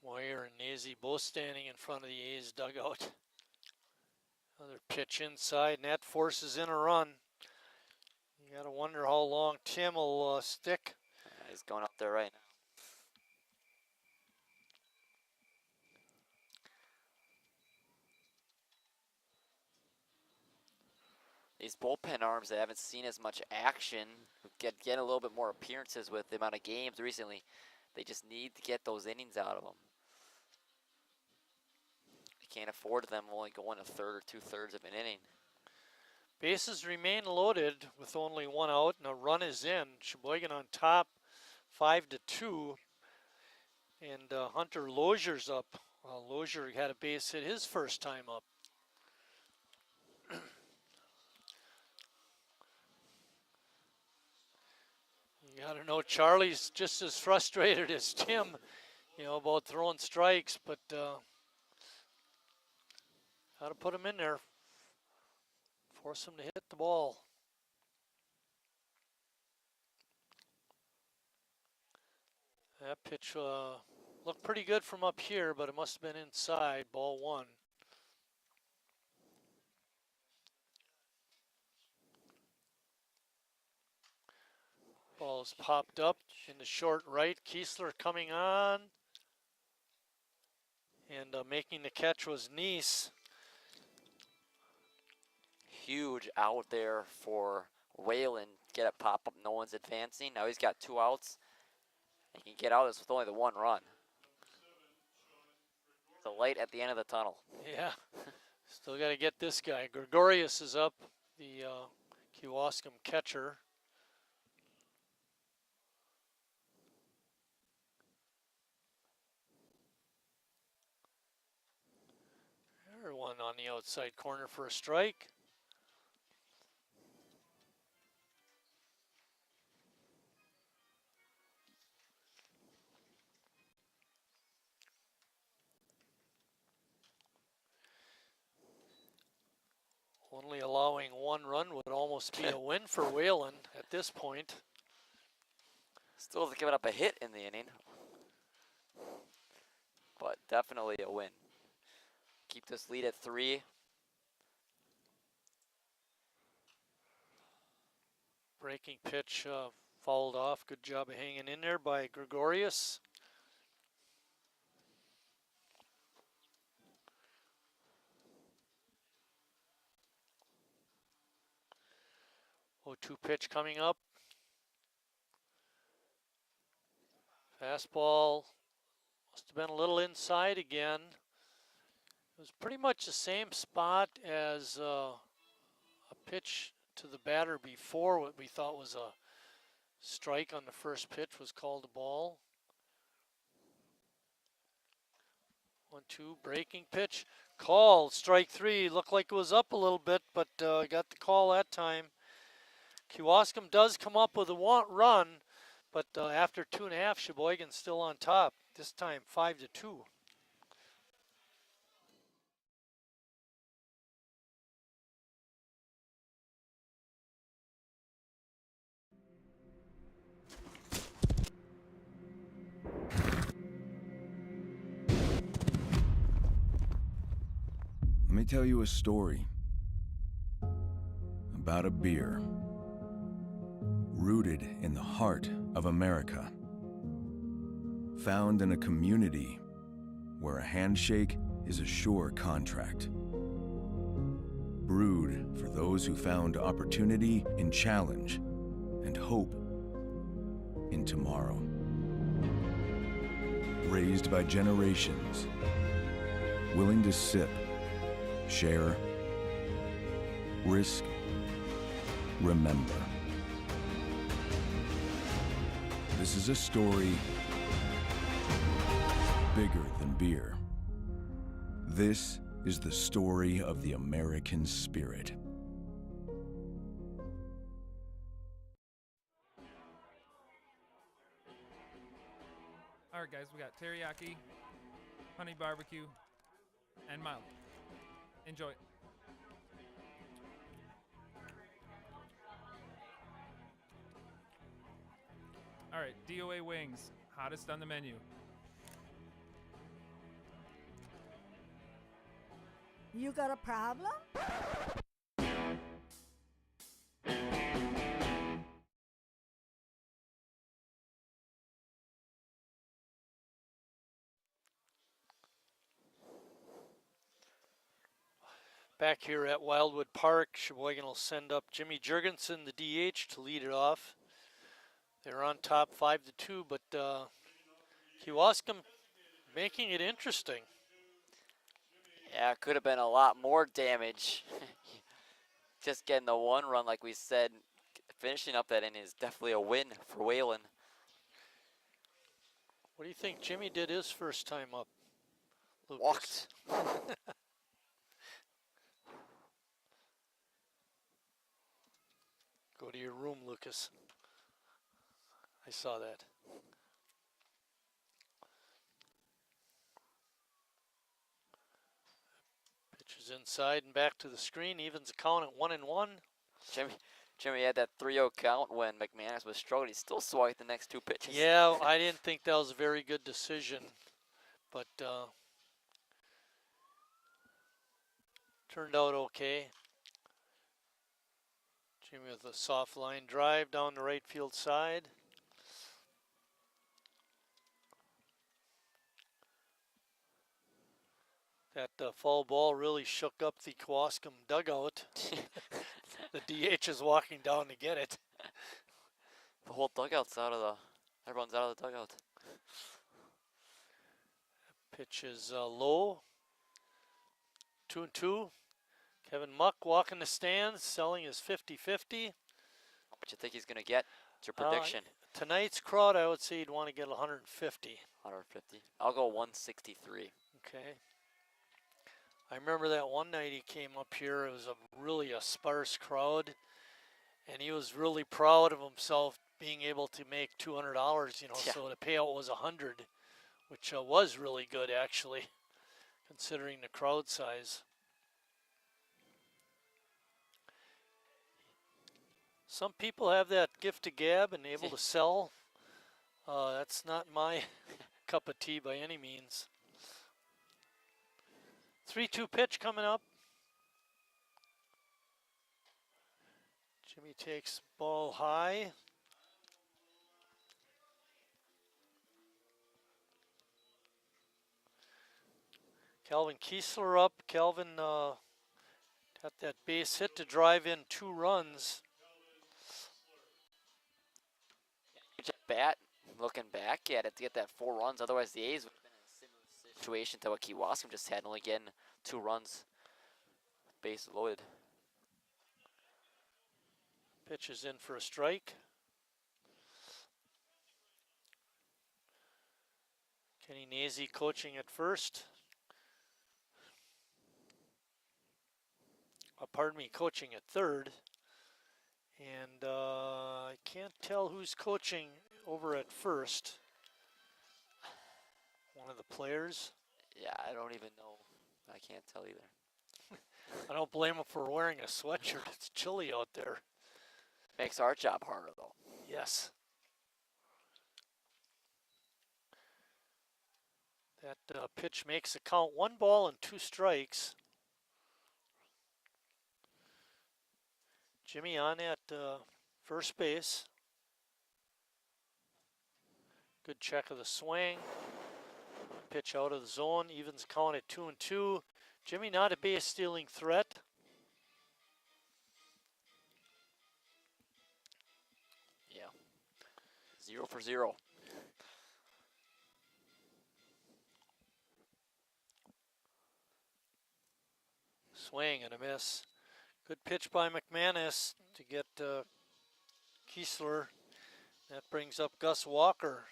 Moyer and Nazy both standing in front of the A's dugout. Another pitch inside, and that forces in a run. You gotta wonder how long Tim will stick. He's going up there right now. These bullpen arms that haven't seen as much action, get a little bit more appearances with the amount of games recently. They just need to get those innings out of them. You can't afford them only going a third or 2/3 of an inning. Bases remain loaded with only 1 out, and a run is in. Sheboygan on top, 5-2. And Hunter Lozier's up. Lozier had a base hit his first time up. You gotta know Charlie's just as frustrated as Tim, you know, about throwing strikes, but gotta put him in there. Force him to hit the ball. That pitch looked pretty good from up here, but it must have been inside. Ball 1. Ball's popped up in the short right. Kiesler coming on. And making the catch was Neese. Huge out there for Whalen. Get a pop up, no one's advancing. Now he's got 2 outs. He can get out of this with only the 1 run. The light at the end of the tunnel. Yeah, still got to get this guy. Gregorius is up, the Kewaskum catcher. There's one on the outside corner for a strike. Only allowing 1 run would almost be a win for Whalen at this point. Still hasn't given up a hit in the inning, but definitely a win. Keep this lead at 3. Breaking pitch fouled off. Good job of hanging in there by Gregorius. Oh, 2 pitch coming up. Fastball must have been a little inside again. It was pretty much the same spot as a pitch to the batter before. What we thought was a strike on the first pitch was called a ball. 1-2, breaking pitch. Call, strike 3. Looked like it was up a little bit, but got the call that time. Kewaskum does come up with a run, but after 2.5, Sheboygan's still on top. This time 5-2. Let me tell you a story about a beer rooted in the heart of America, found in a community where a handshake is a sure contract, brewed for those who found opportunity in challenge and hope in tomorrow, raised by generations willing to sip, share, risk, remember. This is a story bigger than beer. This is the story of the American spirit. All right, guys, we got teriyaki, honey barbecue, and mild. Enjoy. All right, DOA wings, hottest on the menu. You got a problem? Back here at Wildwood Park, Sheboygan will send up Jimmy Jurgensen, the DH, to lead it off. They're on top 5-2, but Kewaskum making it interesting. Yeah, it could have been a lot more damage. Just getting the one run, like we said, finishing up that inning is definitely a win for Whalen. What do you think Jimmy did his first time up, Lucas? Walked. Go to your room, Lucas. I saw that. Pitch is inside and back to the screen. Evens the count at 1-1. Jimmy had that 3-0 count when McManus was struggling. He still swiped the next two pitches. Yeah, I didn't think that was a very good decision, but turned out okay. Jimmy with a soft line drive down the right field side. That foul ball really shook up the Kewaskum dugout. The DH is walking down to get it. The whole dugout's everyone's out of the dugout. Pitch is low. 2-2. Kevin Muck walking the stands, selling his 50-50. How much you think he's going to get? What's your prediction? Tonight's crowd, I would say you'd want to get 150. 150. I'll go 163. Okay. I remember that one night he came up here. It was really a sparse crowd, and he was really proud of himself being able to make $200. You know, Yeah. So the payout was 100, which was really good actually, considering the crowd size. Some people have that gift of gab and able to sell. That's not my cup of tea by any means. 3-2 pitch coming up. Jimmy takes ball high. Calvin Kiesler up. Calvin got that base hit to drive in 2 runs. Bat, looking back at it to get that 4 runs. Otherwise, the A's would have been in a similar situation to what Kewaskum just had, only getting 2 runs, base loaded. Pitch is in for a strike. Kenny Nazy coaching at first. Pardon me, coaching at third. And I can't tell who's coaching over at first. One of the players. Yeah, I don't even know. I can't tell either. I don't blame him for wearing a sweatshirt. It's chilly out there. Makes our job harder, though. Yes. That pitch makes a count. 1 ball and 2 strikes. Jimmy on at first base. Good check of the swing. Pitch out of the zone. Evens count at 2-2. Jimmy not a base stealing threat. Yeah. 0 for 0. Swing and a miss. Good pitch by McManus to get Kiesler. That brings up Gus Walker.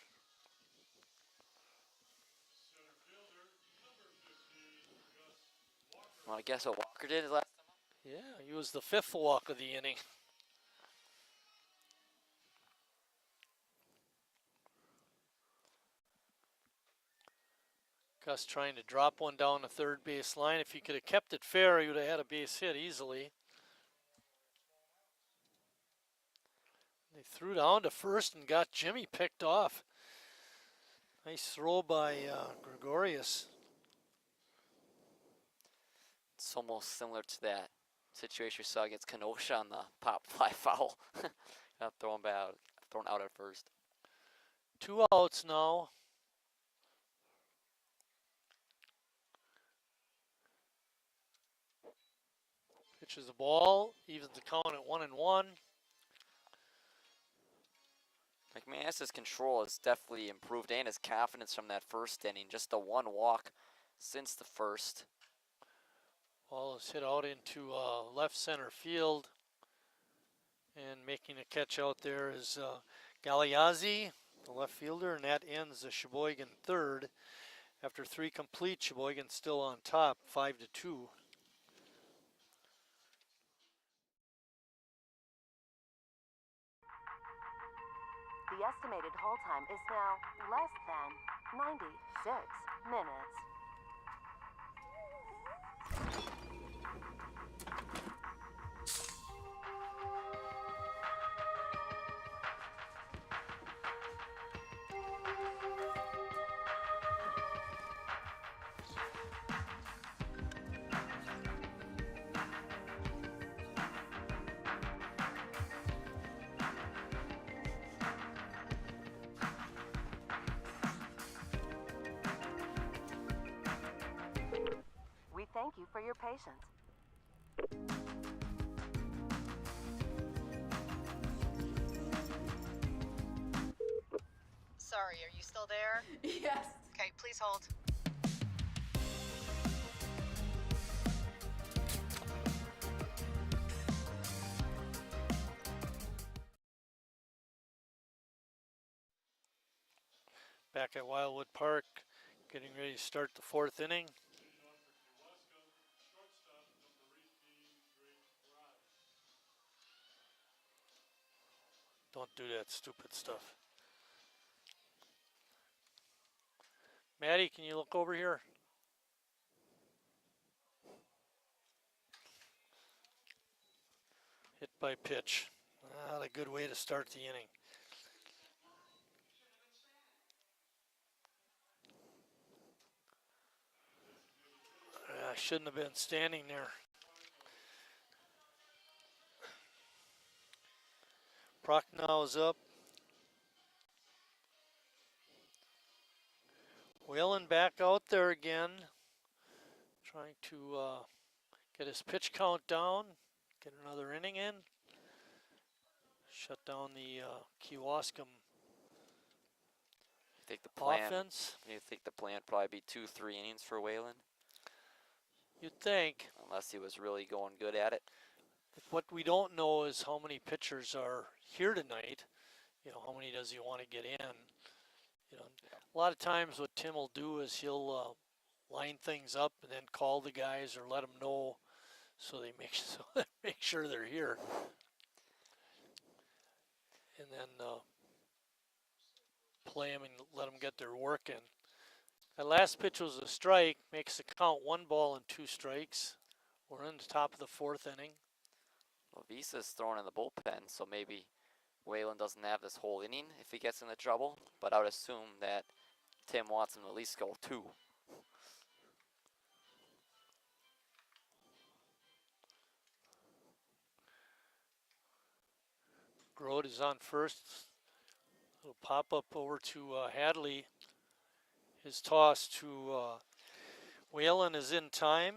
Want to guess what Walker did last time? Yeah, he was the 5th walk of the inning. Gus trying to drop one down the third base line. If he could have kept it fair, he would have had a base hit easily. They threw down to first and got Jimmy picked off. Nice throw by Gregorius. It's almost similar to that situation we saw against Kenosha on the pop fly foul. Got thrown out at first. 2 outs now. Pitches the ball, evens the count at 1-1. McManus's control has definitely improved, and his confidence from that first inning. Just a 1 walk since the first. Ball is hit out into left center field. And making a catch out there is Galeazzi, the left fielder, and that ends the Sheboygan third. After 3 complete, Sheboygan still on top, 5-2. The estimated hold time is now less than 96 minutes. We thank you for your patience. Sorry, are you still there? Yes. Okay, please hold. Back at Wildwood Park, getting ready to start the 4th inning. Don't do that stupid stuff. Maddie, can you look over here? Hit by pitch. Not a good way to start the inning. I shouldn't have been standing there. Prochnow is up. Whalen back out there again. Trying to get his pitch count down. Get another inning in. Shut down the Kewaskum. think the plan? offense. You think the plan probably be 2-3 innings for Whalen? You'd think. Unless he was really going good at it. What we don't know is how many pitchers are here tonight. You know, how many does he want to get in? You know, a lot of times what Tim will do is he'll line things up and then call the guys or let them know so they make sure they're here. And then play them and let them get their work in. That last pitch was a strike, makes the count 1 ball and 2 strikes. We're in the top of the 4th inning. Well, Visa's throwing in the bullpen, so maybe Whalen doesn't have this whole inning if he gets into trouble. But I would assume that Tim wants him to at least go 2. Grote is on first. It'll pop up over to Hadley. His toss to Whalen is in time.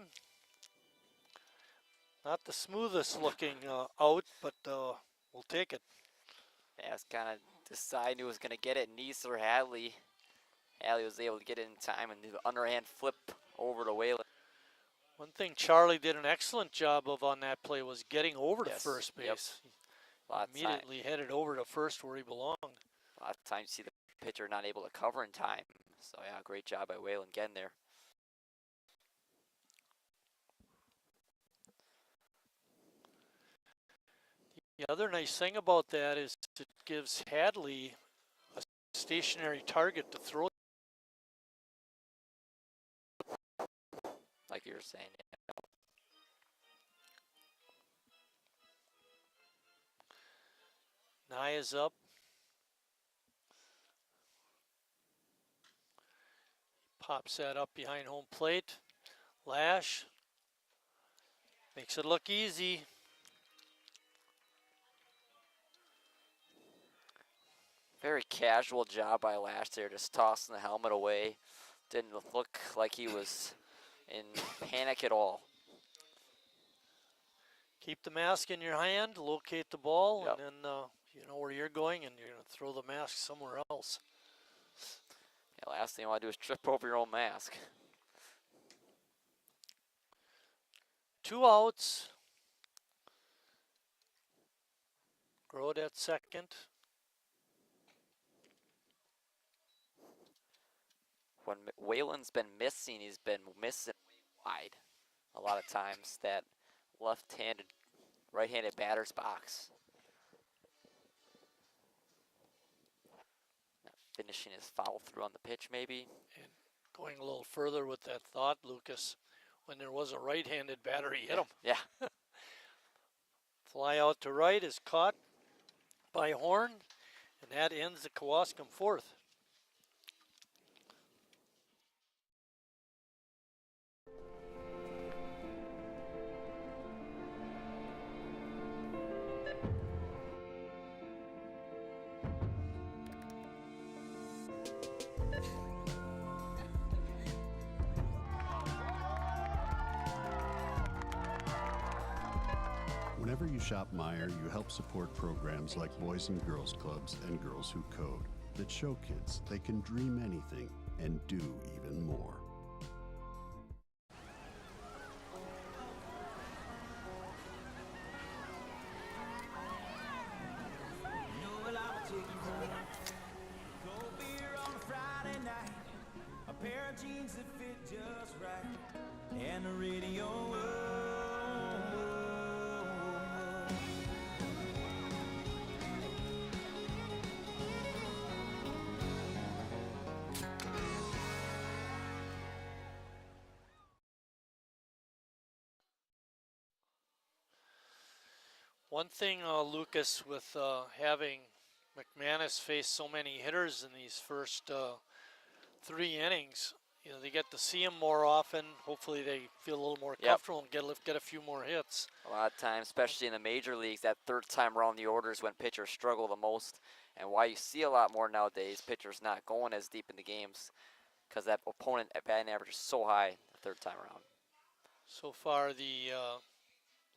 Not the smoothest looking out, but we'll take it. Yeah, it's kind of deciding who was going to get it, Neese or Hadley. Hadley was able to get it in time and do the underhand flip over to Whalen. One thing Charlie did an excellent job of on that play was getting over to first base. Yep. Immediately headed over to first where he belonged. A lot of times you see the pitcher not able to cover in time. So yeah, great job by Whalen getting there. The other nice thing about that is it gives Hadley a stationary target to throw. Like you were saying. Naya's up. Pops that up behind home plate. Lash. Makes it look easy. Very casual job by Lash there, just tossing the helmet away. Didn't look like he was in panic at all. Keep the mask in your hand, locate the ball, Yep. and then you know where you're going, and you're going to throw the mask somewhere else. Yeah, last thing you want to do is trip over your own mask. 2 outs. Grote at second. When Whalen's been missing, he's been missing wide a lot of times. That left-handed, right-handed batter's box. Not finishing his follow through on the pitch, maybe. And going a little further with that thought, Lucas, when there was a right-handed batter, he hit him. Yeah. Fly out to right is caught by Horn, and that ends the Kewaskum 4th. Whenever you shop Meijer, you help support programs like Boys and Girls Clubs and Girls Who Code that show kids they can dream anything and do even more. One thing, Lucas, with having McManus face so many hitters in these first 3 innings, you know, they get to see him more often. Hopefully they feel a little more comfortable and get a few more hits. A lot of times, especially in the major leagues, that third time around the order is when pitchers struggle the most. And why you see a lot more nowadays, pitchers not going as deep in the games because that opponent at batting average is so high the third time around. So far the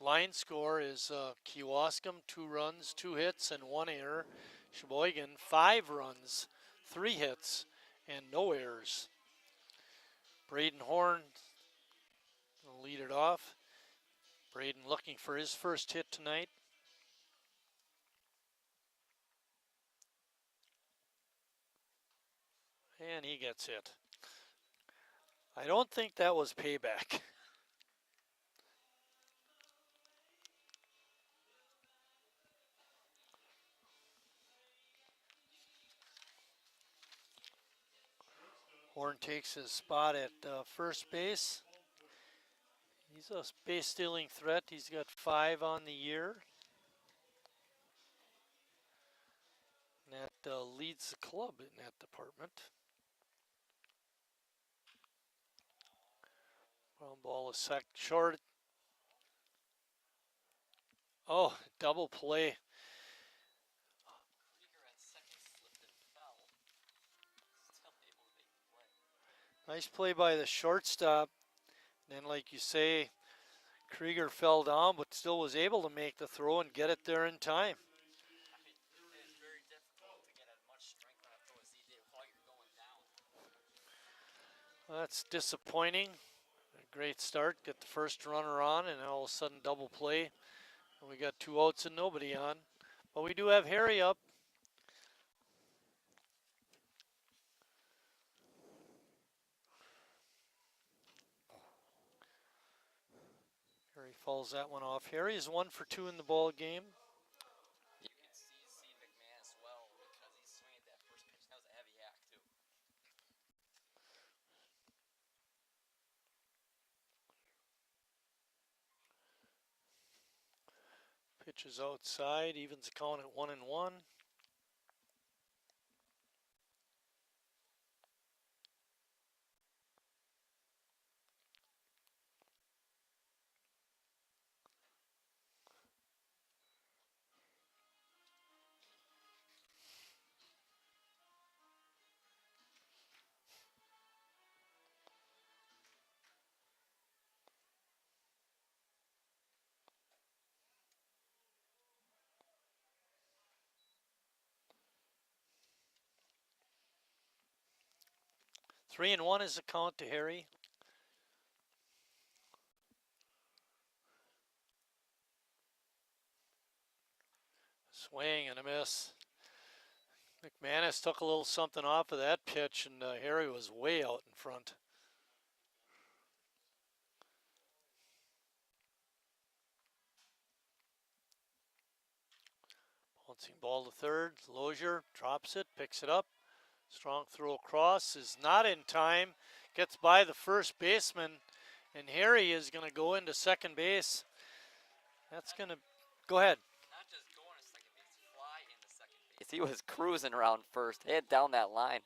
line score is Kewaskum 2 runs, 2 hits, and 1 error. Sheboygan 5 runs, 3 hits, and no errors. Braden Horn will lead it off. Braden looking for his first hit tonight. And he gets hit. I don't think that was payback. Horn takes his spot at first base. He's a base stealing threat. He's got 5 on the year. And that leads the club in that department. Ground ball is short. Oh, double play. Nice play by the shortstop. And then, like you say, Krieger fell down, but still was able to make the throw and get it there in time. Well, that's disappointing. A great start. Get the first runner on, and all of a sudden double play. And we got 2 outs and nobody on. But we do have Harry up. Harry fouls that one off. Harry is 1 for 2 in the ball game. You can see McMahon as well because he's swinging that first pitch. That was a heavy hack too. Pitch is outside, evens the count at 1-1. Three and 1 is the count to Harry. Swing and a miss. McManus took a little something off of that pitch, and Harry was way out in front. Bouncing ball to third. Lozier drops it, picks it up. Strong throw across is not in time. Gets by the first baseman, and Harry is going to go into second base. That's going to go ahead. Not just going to second base, fly into second base. He was cruising around first, head down that line.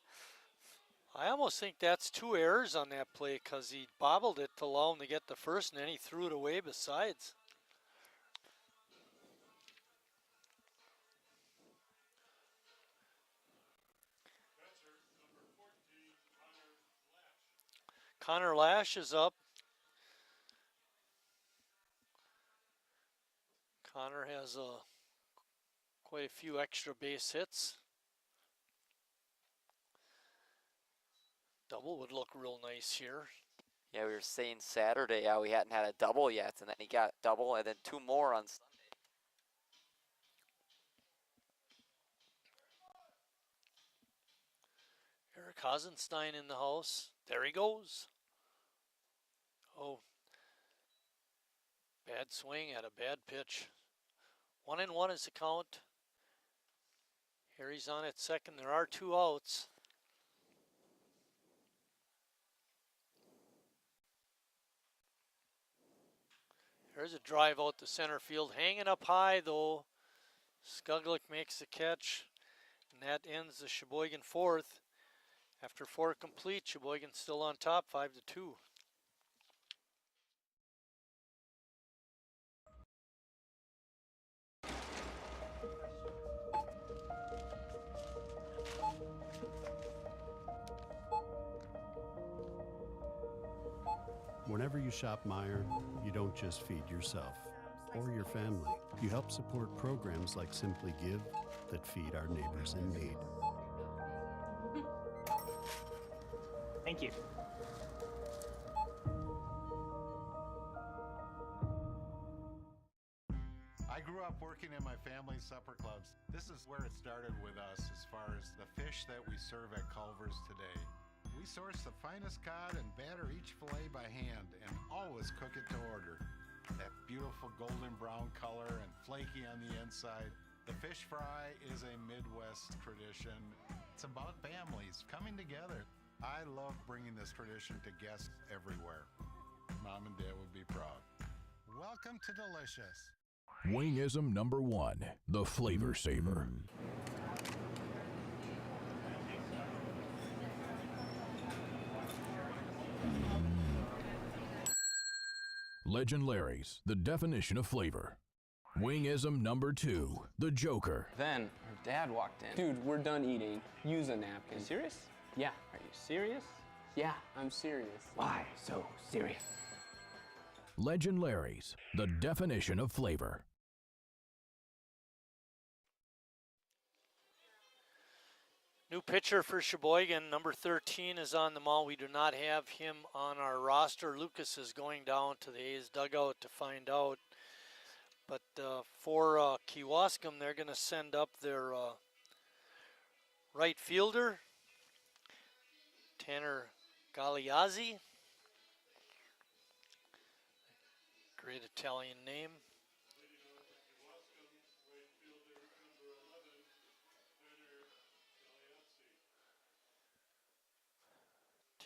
I almost think that's 2 errors on that play because he bobbled it to allow him to get the first, and then he threw it away besides. Connor Lash is up. Connor has quite a few extra base hits. Double would look real nice here. Yeah, we were saying Saturday how he hadn't had a double yet, and then he got double, and then 2 more on Sunday. Eric Hasenstein in the house. There he goes. Oh, bad swing at a bad pitch. 1-1 is the count. Harry's on at second. There are 2 outs. There's a drive out to center field. Hanging up high, though. Skuglik makes the catch, and that ends the Sheboygan 4th. After 4 complete, Sheboygan still on top, 5-2. Whenever you shop Meijer, you don't just feed yourself or your family. You help support programs like Simply Give that feed our neighbors in need. Thank you. I grew up working in my family's supper clubs. This is where it started with us as far as the fish that we serve at Culver's today. We source the finest cod and batter each fillet by hand and always cook it to order. That beautiful golden brown color and flaky on the inside. The fish fry is a Midwest tradition. It's about families coming together. I love bringing this tradition to guests everywhere. Mom and Dad would be proud. Welcome to Delicious. Wingism number 1, the Flavor Saver. Legend Larry's, the definition of flavor. Wingism number 2, the Joker. Then her dad walked in. Dude, we're done eating. Use a napkin. You serious? Yeah. Are you serious? Yeah, I'm serious. Why so serious? Legend Larry's, the definition of flavor. New pitcher for Sheboygan, number 13, is on the mound. We do not have him on our roster. Lucas is going down to the A's dugout to find out. But for Kewaskum, they're going to send up their right fielder, Tanner Galeazzi. Great Italian name.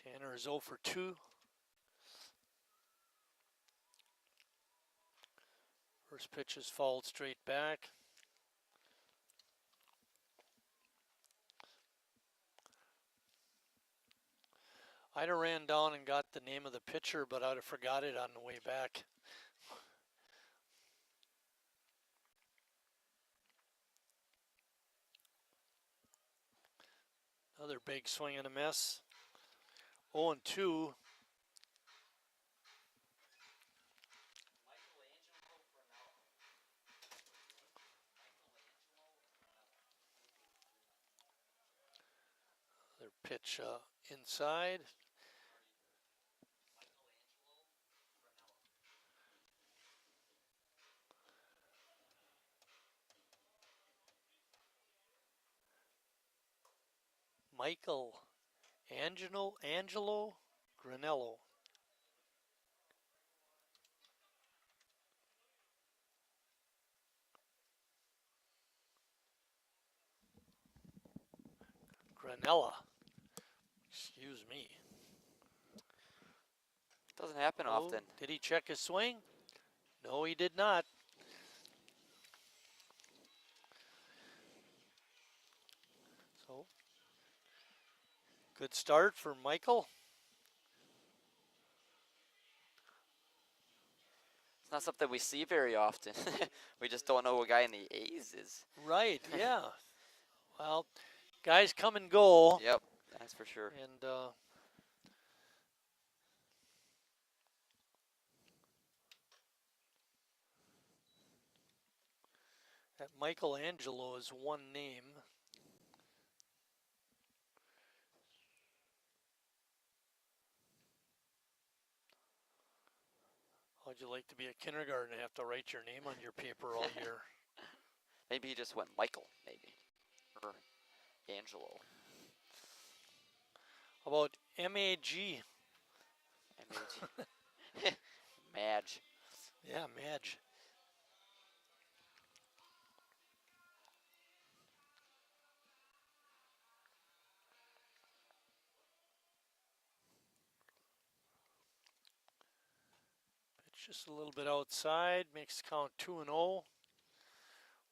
Tanner is 0 for 2. First pitch is fouled straight back. I'd have ran down and got the name of the pitcher, but I'd have forgot it on the way back. Another big swing and a miss. 0 and 2. Another pitch inside. Angelo Granello. Granella. Excuse me. Doesn't happen often. Did he check his swing? No, he did not. So, good start for Michael. It's not something we see very often. We just don't know what guy in the A's is. Right, yeah. Well, guys come and go. Yep, that's for sure. And that Michelangelo is one name. How'd you like to be a kindergarten and have to write your name on your paper all year? Maybe he just went Michael, maybe. Or Angelo. How about M-A-G? M-A-G. Madge. Yeah, Madge. Just a little bit outside, makes the count 2-0.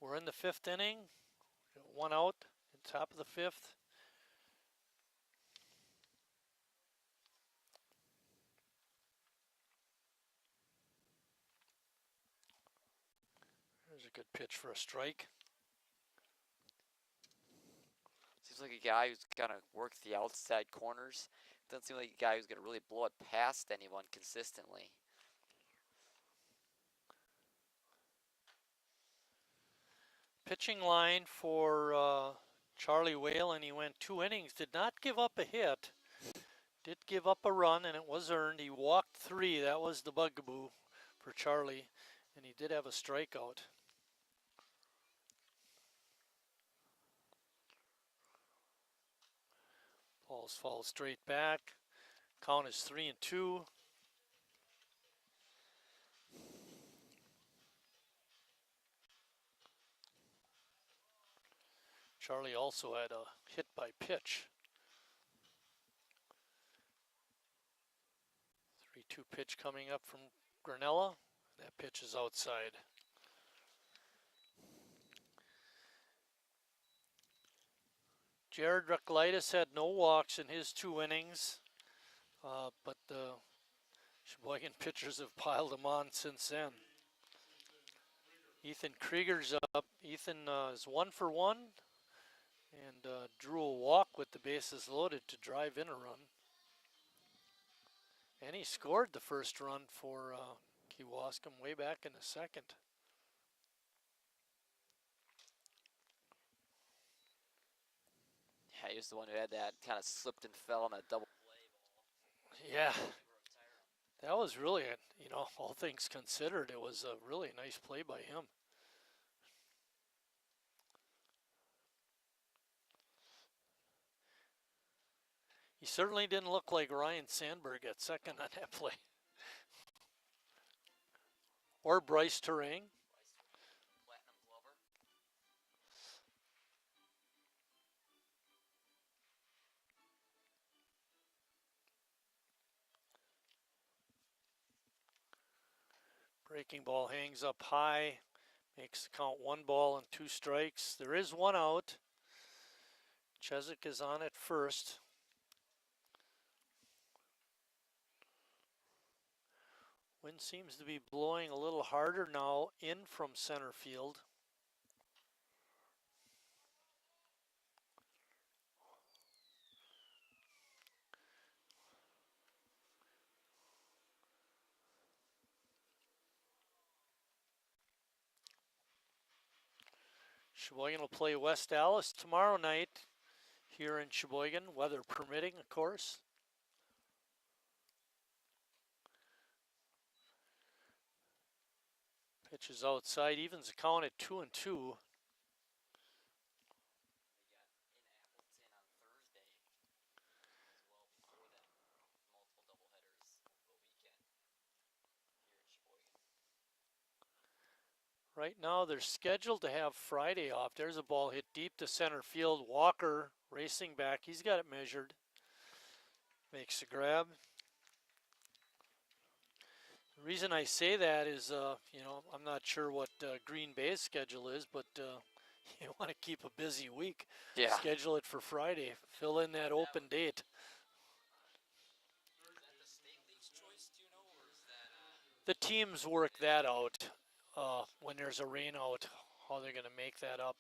We're in the 5th inning. One out, top of the 5th. There's a good pitch for a strike. Seems like a guy who's gonna work the outside corners. Doesn't seem like a guy who's gonna really blow it past anyone consistently. Pitching line for Charlie Whalen, he went 2 innings, did not give up a hit, Did give up a run, and it was earned. He walked 3. That was the bugaboo for Charlie, and he did have a strikeout. Balls fall straight back. Count is 3-2. Charlie also had a hit by pitch. 3-2 pitch coming up from Granella. That pitch is outside. Jared Reklitis had no walks in his 2 innings, but the Sheboygan pitchers have piled them on since then. Ethan Krieger's up. Ethan is 1 for 1 and drew a walk with the bases loaded to drive in a run. And he scored the first run for Kewaskum way back in the 2nd. Yeah, he was the one who had that kind of slipped and fell on that double play ball. Yeah, that was really, all things considered, it was a really nice play by him. He certainly didn't look like Ryan Sandberg at second on that play. Or Bryce Terang. Breaking ball hangs up high, makes the count 1 ball and 2 strikes. There is 1 out. Chezik is on at first. Wind seems to be blowing a little harder now in from center field. Sheboygan will play West Dallas tomorrow night here in Sheboygan, weather permitting, of course. Pitch is outside, evens the count at 2-2. Right now they're scheduled to have Friday off. There's a ball hit deep to center field. Walker racing back. He's got it measured. Makes the grab. The reason I say that is, I'm not sure what Green Bay's schedule is, but you want to keep a busy week. Yeah. Schedule it for Friday. Fill in that open date. The teams work that out when there's a rain out, how they're going to make that up.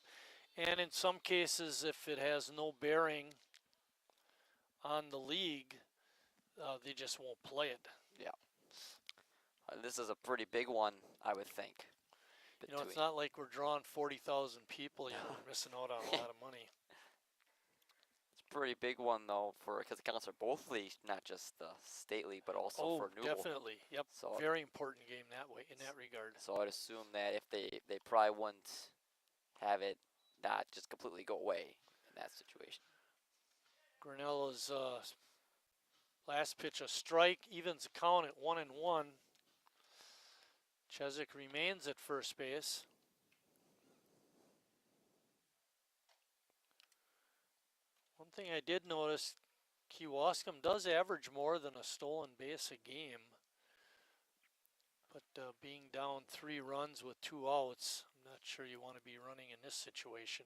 And in some cases, if it has no bearing on the league, they just won't play it. Yeah. This is a pretty big one, I would think. It's not like we're drawing 40,000 people. We're missing out on a lot of money. It's a pretty big one, though, because it counts for both leagues, not just the state league, but also for Newell. Definitely. Yep. So very important game that way, in that regard. So I'd assume that if they probably wouldn't have it not just completely go away in that situation. Granella's last pitch a strike, evens the count at 1-1. Chezik remains at first base. One thing I did notice, Kewaskum does average more than a stolen base a game. But being down 3 runs with 2 outs, I'm not sure you want to be running in this situation.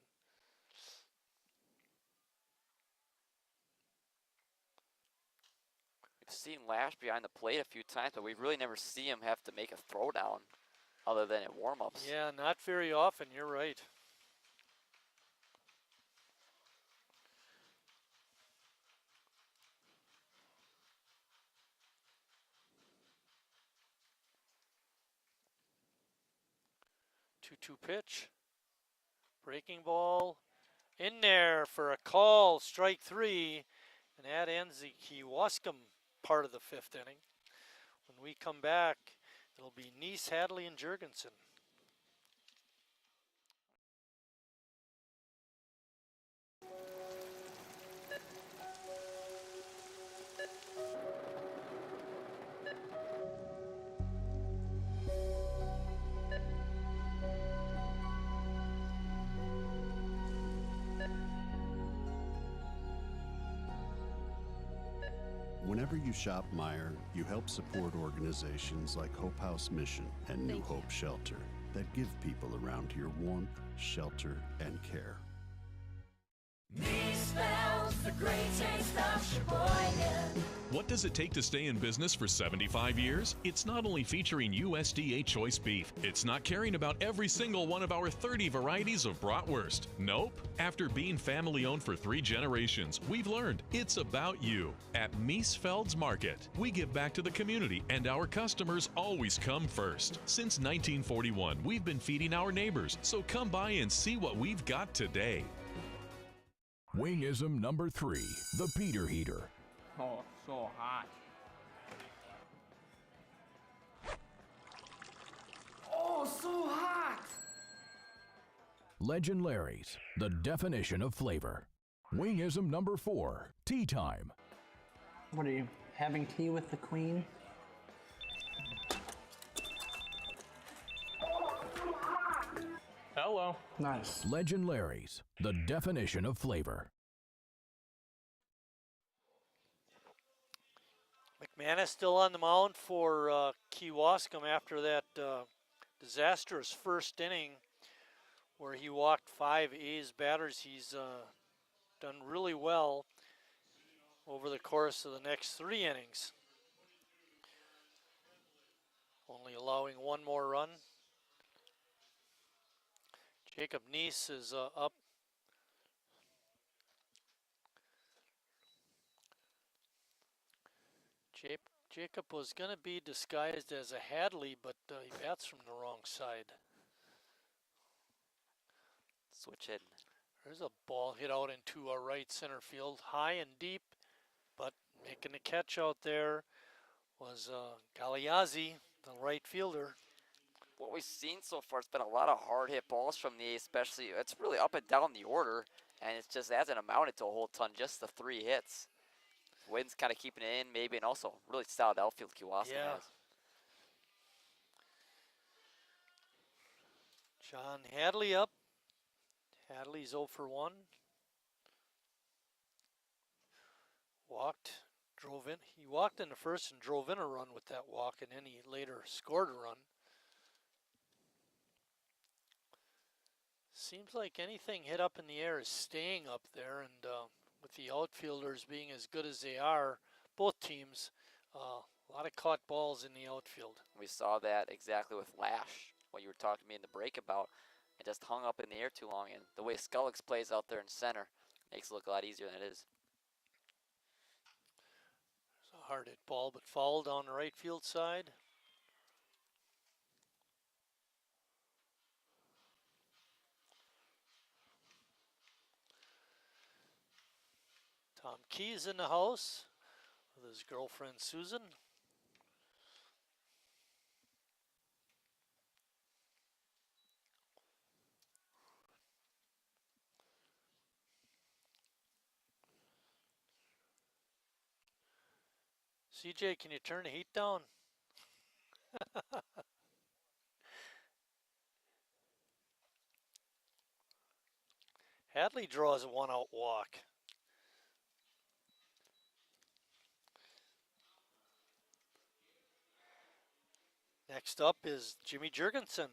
We've seen Lash behind the plate a few times, but we really never see him have to make a throwdown other than at warm-ups. Yeah, not very often, you're right. Two pitch. Breaking ball in there for a call, strike 3. And that ends the Kewaskum part of the 5th inning. When we come back, it'll be Neese, Hadley, and Jurgensen. Whenever you shop Meijer, you help support organizations like Hope House Mission and New Hope Shelter that give people around here warmth, shelter, and care. Me spells the great taste of Sheboygan. What does it take to stay in business for 75 years? It's not only featuring USDA choice beef. It's not caring about every single one of our 30 varieties of bratwurst. Nope. After being family owned for 3 generations, we've learned it's about you. At Miesfeld's Market, we give back to the community and our customers always come first. Since 1941, we've been feeding our neighbors, so come by and see what we've got today. Wingism number 3, the Peter Heater. Oh, so hot. Oh, so hot! Legend Larry's, the definition of flavor. Wingism number 4, tea time. What are you, having tea with the queen? Hello. Nice. Legend Larry's, the definition of flavor. McManus still on the mound for Kewaskum after that disastrous first inning where he walked 5 A's batters. He's done really well over the course of the next 3 innings, only allowing 1 more run. Jacob Neese is up. Jacob was going to be disguised as a Hadley, but he bats from the wrong side. Switch it. There's a ball hit out into our right center field, high and deep, but making the catch out there was Galeazzi, the right fielder. What we've seen so far, it's been a lot of hard hit balls from the A's, especially. It's really up and down the order, and it just hasn't amounted to a whole ton, just the 3 hits. Wind's kind of keeping it in, maybe, and also really solid outfield Kewaskum has. John Hadley up. Hadley's 0 for 1. He walked in the first and drove in a run with that walk, and then he later scored a run. Seems like anything hit up in the air is staying up there, and with the outfielders being as good as they are, both teams, a lot of caught balls in the outfield. We saw that exactly with Lash, what you were talking to me in the break about. It just hung up in the air too long, and the way Scullix plays out there in center makes it look a lot easier than it is. It's a hard hit ball, but fouled on the right field side. Tom Key's in the house with his girlfriend Susan. CJ, can you turn the heat down? Hadley draws a 1-out walk. Next up is Jimmy Jurgensen.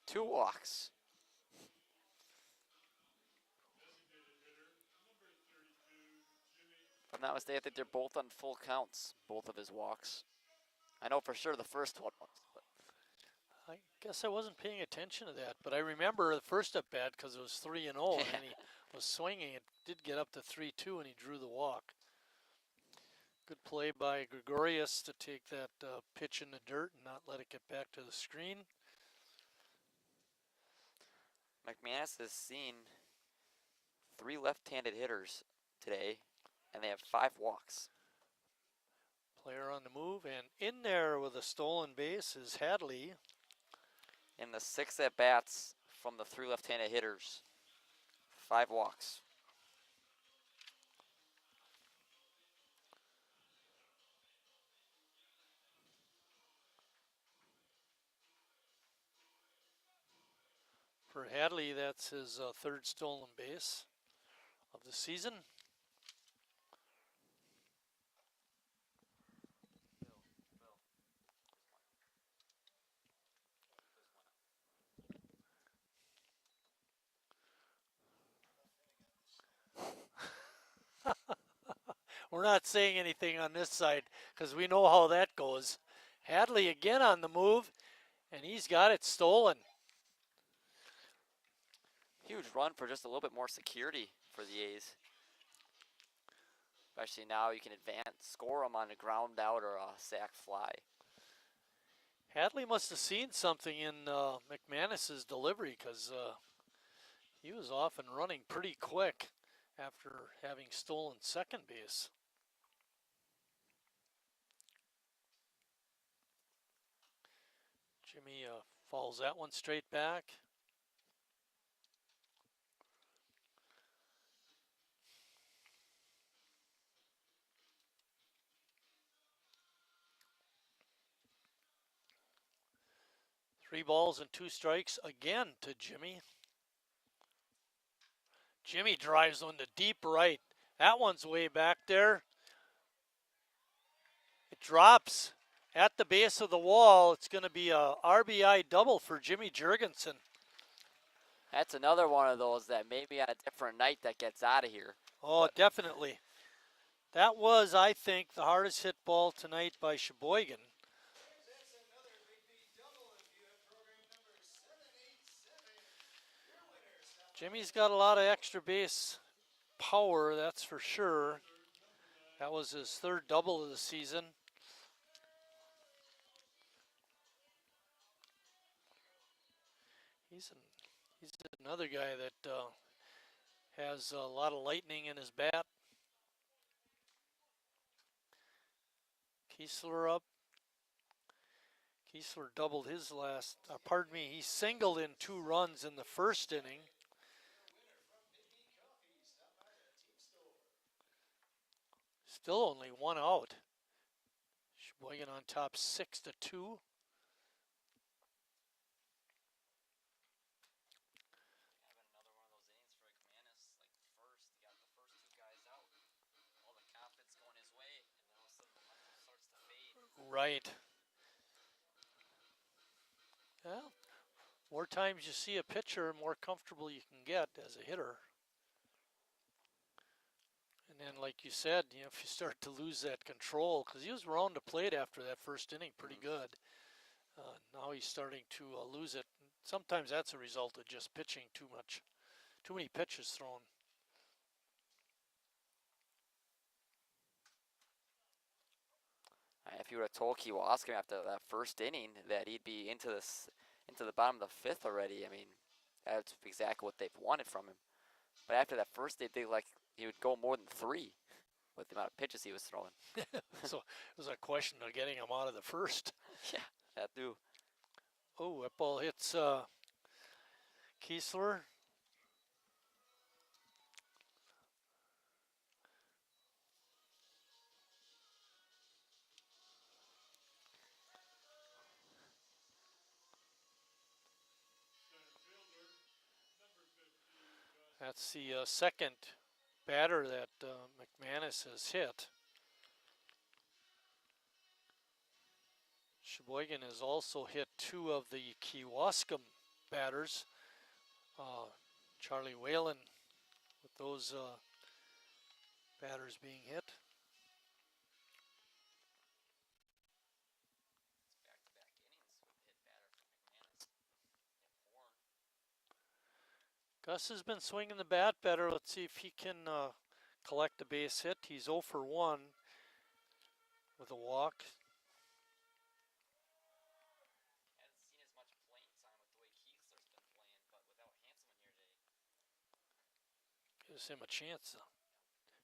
2 walks. If I'm not mistaken, I think they're both on full counts, both of his walks. I know for sure the first one was. But I guess I wasn't paying attention to that, but I remember the first at bat because it was 3-0, and he was swinging. It did get up to 3-2, and he drew the walk. Good play by Gregorius to take that pitch in the dirt and not let it get back to the screen. McManus has seen 3 left-handed hitters today, and they have 5 walks. Player on the move, and in there with a stolen base is Hadley. In the 6 at-bats from the 3 left-handed hitters, 5 walks. For Hadley, that's his 3rd stolen base of the season. We're not saying anything on this side because we know how that goes. Hadley again on the move, and he's got it stolen. Huge run for just a little bit more security for the A's. Especially now you can advance, score them on a ground out or a sac fly. Hadley must have seen something in McManus's delivery because he was off and running pretty quick after having stolen second base. Jimmy falls that one straight back. Three balls and 2 strikes again to Jimmy. Jimmy drives one to deep right. That one's way back there. It drops at the base of the wall. It's going to be a RBI double for Jimmy Jurgensen. That's another one of those that maybe on a different night that gets out of here. Oh, definitely. That was, I think, the hardest hit ball tonight by Sheboygan. Jimmy's got a lot of extra base power, that's for sure. That was his 3rd double of the season. He's another guy that has a lot of lightning in his bat. Kiesler up. Kiesler doubled his last, he singled in 2 runs in the 1st inning. Still only 1 out. Sheboygan on top 6-2. Right. Well, more times you see a pitcher, more comfortable you can get as a hitter. And then, like you said, if you start to lose that control, because he was around the plate after that 1st inning pretty good. Now he's starting to lose it. Sometimes that's a result of just pitching too much. Too many pitches thrown. If you would have told Kewaskum after that 1st inning that he'd be into the bottom of the 5th already, I mean, that's exactly what they've wanted from him. But after that 1st, they like he would go more than 3 with the amount of pitches he was throwing. So it was a question of getting him out of the 1st. Yeah, that too. Oh, that ball hits Kiesler. That's the 2nd batter that McManus has hit. Sheboygan has also hit 2 of the Kewaskum batters. Charlie Whalen with those batters being hit. Gus has been swinging the bat better. Let's see if he can collect a base hit. He's 0 for 1 with a walk. Gives him a chance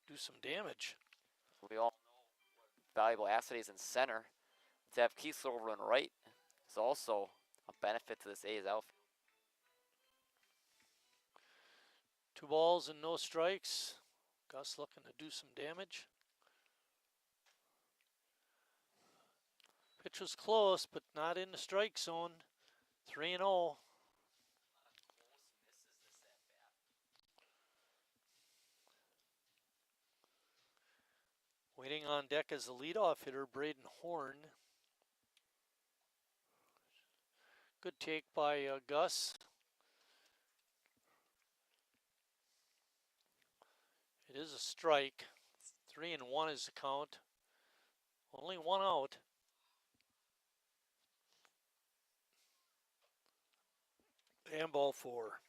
to do some damage. We all know what valuable asset is in center. To have Kiesler over on right is also a benefit to this A's outfield. 2 balls and no strikes. Gus looking to do some damage. Pitch was close, but not in the strike zone. 3-0. Waiting on deck as the leadoff hitter, Braden Horn. Good take by Gus. It is a strike. 3-1 is the count. Only 1 out. And ball 4.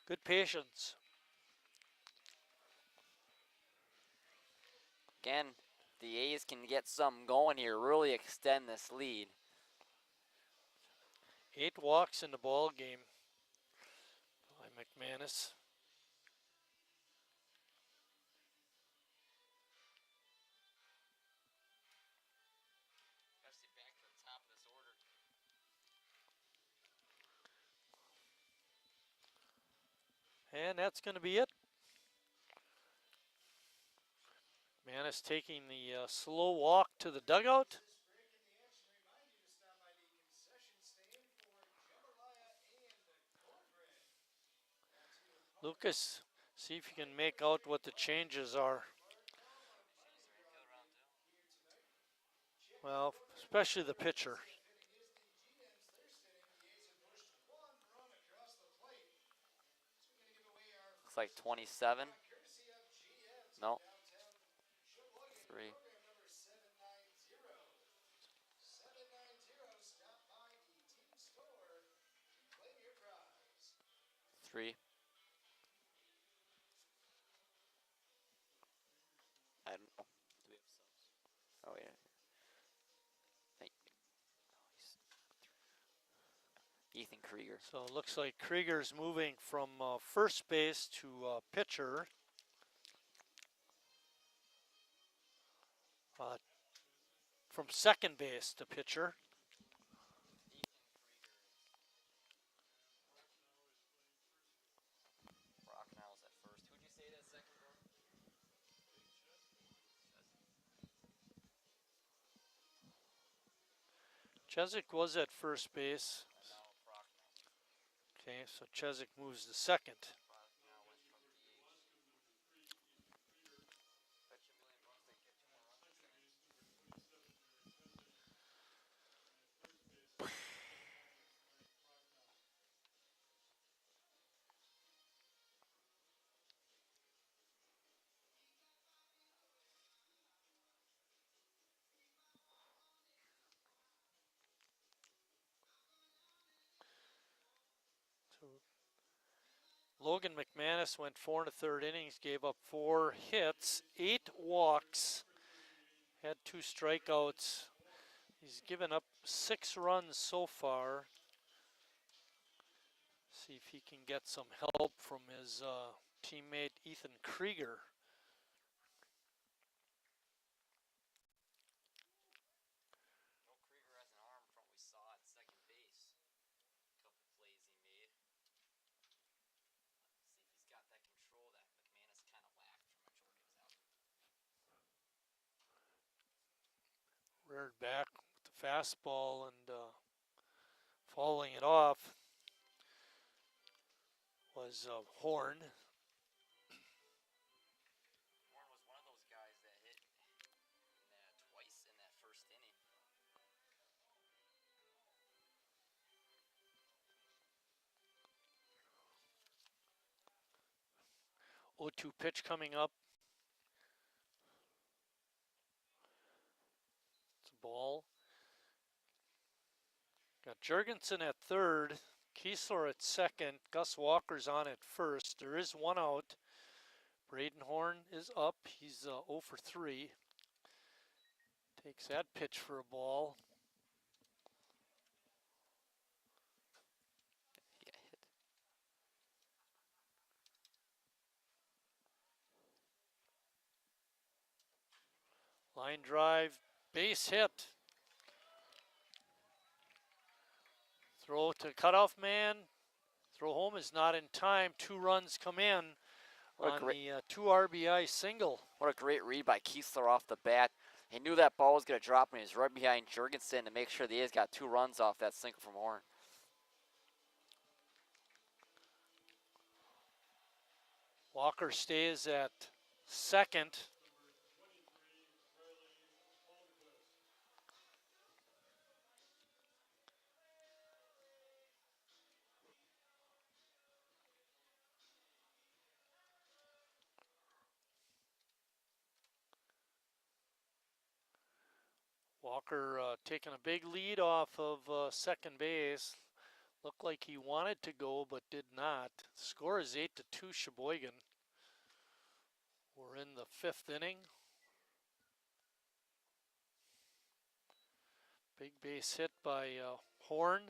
Good patience. Again, the A's can get something going here, really extend this lead. 8 walks in the ball game by McManus. Especially back to the top of this order. And that's going to be it. McManus taking the slow walk to the dugout. Lucas, see if you can make out what the changes are. Well, especially the pitcher. Looks like 27. No. 3. 3. I don't know. Do we have subs? Oh, yeah. Thank you. Ethan Krieger. So it looks like Krieger's moving from first base to pitcher. From second base to pitcher. Rocknell's at first. Who'd you say that second, bro? Chezik was at first base. Okay, so Chezik moves to second. Logan McManus went 4 1/3 innings, gave up 4 hits, 8 walks, had 2 strikeouts. He's given up 6 runs so far. See if he can get some help from his teammate Ethan Krieger. No, Krieger has an arm from what we saw at second base. A couple plays he made. See if he's got that control that McManus kind of lacked for majority of his outfit. Reared back with the fastball and following it off was Horn. Horn was one of those guys that hit twice in that first inning. 0-2 pitch coming up. It's a ball. Got Jurgensen at third, Kiesler at second, Gus Walker's on at first. There is 1 out. Braden Horn is up. He's 0 for 3. Takes that pitch for a ball. He got hit. Line drive, base hit. Throw to cutoff man. Throw home is not in time. 2 runs come in on the 2 RBI single. What a great read by Kiesler off the bat. He knew that ball was going to drop, and he was right behind Jurgensen to make sure the A's got 2 runs off that single from Horn. Walker stays at second. Walker taking a big lead off of second base. Looked like he wanted to go, but did not. The score is 8-2 Sheboygan. We're in the 5th inning. Big base hit by Horn.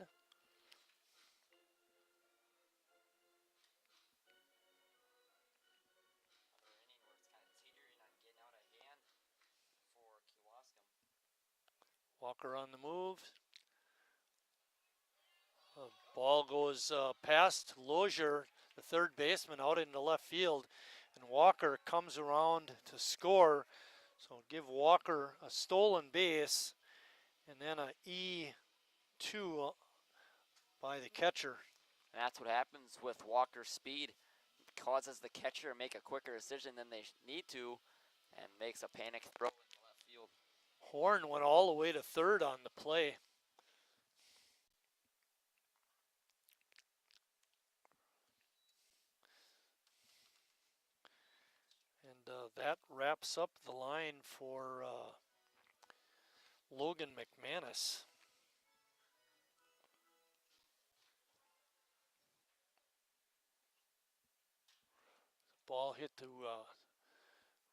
Walker on the move. Ball goes past Lozier, the third baseman, out into left field, and Walker comes around to score. So give Walker a stolen base, and then a E2 by the catcher. And that's what happens with Walker's speed. It causes the catcher to make a quicker decision than they need to, and makes a panic throw in the left field. Horn went all the way to third on the play. And that wraps up the line for Logan McManus. Ball hit to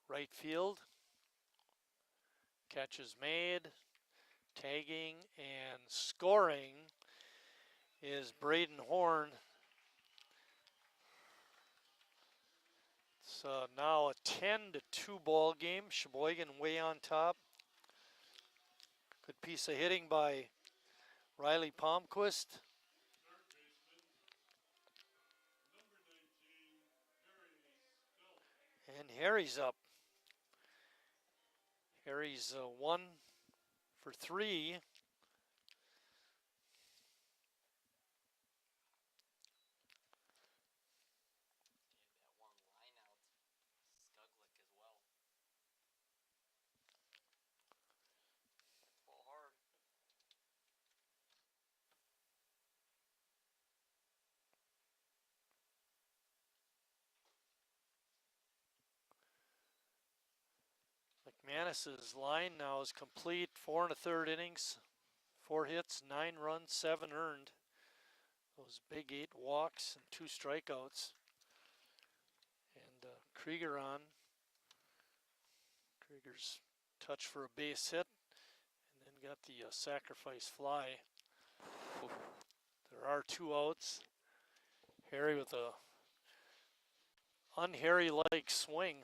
right field. Catch is made. Tagging and scoring is Braden Horn. It's now a 10-2 ball game. Sheboygan way on top. Good piece of hitting by Riley Palmquist. And Harry's up. Harry's 1 for 3. McManus's line now is complete. 4 1/3 innings, 4 hits, 9 runs, 7 earned. Those big 8 walks and 2 strikeouts. And Krieger on. Krieger's touch for a base hit, and then got the sacrifice fly. There are 2 outs. Harry with a un-Harry-like swing.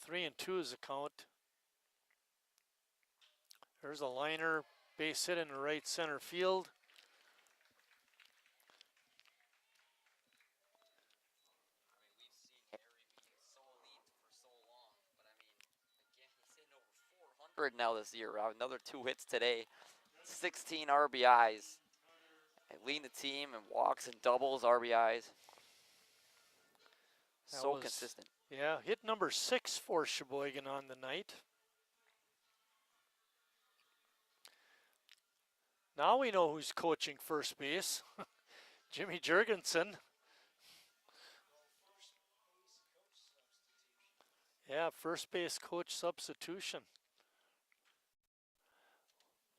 3-2 is the count. There's a liner, base hit in the right center field. We've seen Harry being so elite for so long, but I mean, again, he's hitting over 400 now this year. Another 2 hits today, 16 RBIs, and leading the team in walks and doubles, RBIs. So consistent. Yeah, hit number 6 for Sheboygan on the night. Now we know who's coaching first base. Jimmy Jurgensen. Yeah, first base coach substitution.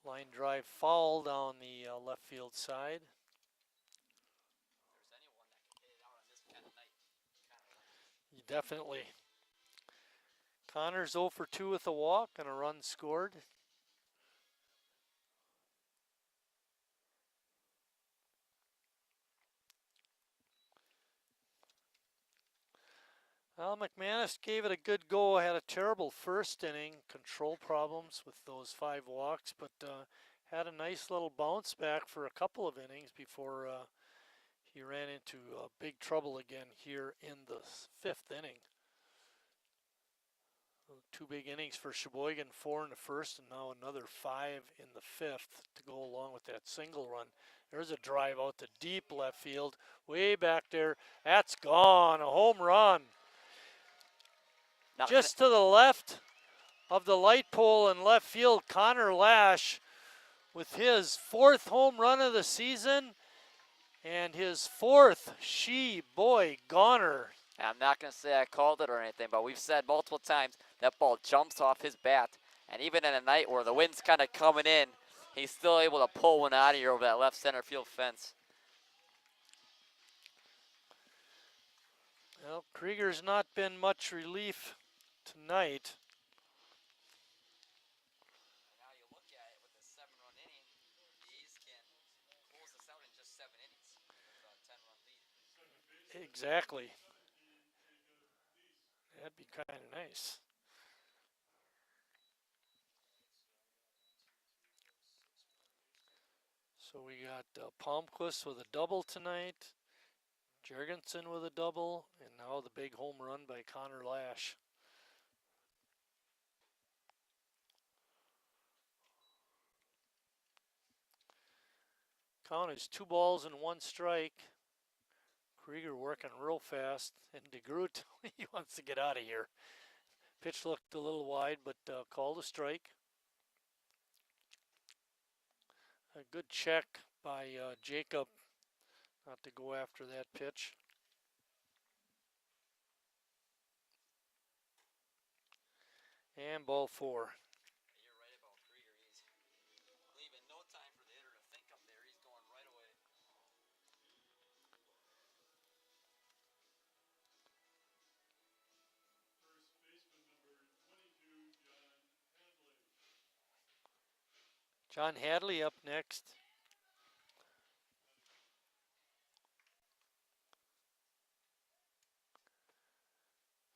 Line drive foul down the left field side. If there's anyone that can hit it out on this kind of night. Definitely. Connors 0 for 2 with a walk and a run scored. Well, McManus gave it a good go. Had a terrible first inning, control problems with those 5 walks, but had a nice little bounce back for a couple of innings before he ran into big trouble again here in the 5th inning. 2 big innings for Sheboygan, 4 in the first, and now another 5 in the 5th to go along with that single run. There's a drive out to deep left field, way back there. That's gone, a home run. Just to the left of the light pole in left field, Connor Lash with his 4th home run of the season and his 4th Sheboyganer. I'm not going to say I called it or anything, but we've said multiple times that ball jumps off his bat. And even in a night where the wind's kind of coming in, he's still able to pull one out of here over that left center field fence. Well, Krieger's not been much relief tonight. Now you look at it with a 7-run inning, the A's can close this out in just 7 innings with a 10-run lead. Exactly. That'd be kind of nice. So we got Palmquist with a double tonight, Jergensen with a double, and now the big home run by Connor Lash. Count is 2 balls and 1 strike. Krieger working real fast, and DeGroot, he wants to get out of here. Pitch looked a little wide, but called a strike. A good check by Jacob not to go after that pitch. And ball 4. You're right about Krieger. He's leaving no time for the hitter to think up there. He's going right away. John Hadley up next.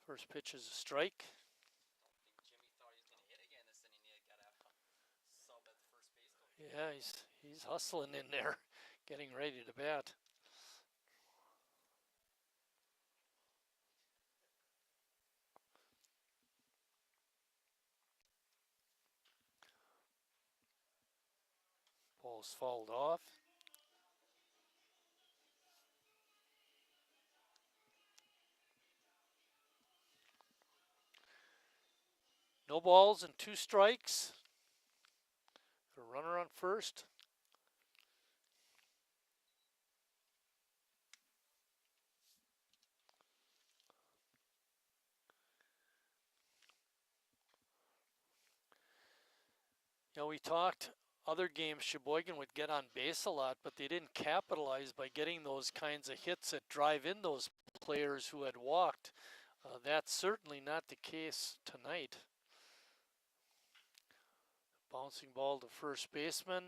First pitch is a strike. Jimmy thought he was going to hit again this inning. He got a sub at the first base coach. Yeah, he's hustling in there, getting ready to bat. Ball's fouled off. No balls and 2 strikes. A runner on first. You know, we talked other games Sheboygan would get on base a lot, but they didn't capitalize by getting those kinds of hits that drive in those players who had walked. That's certainly not the case tonight. Bouncing ball to first baseman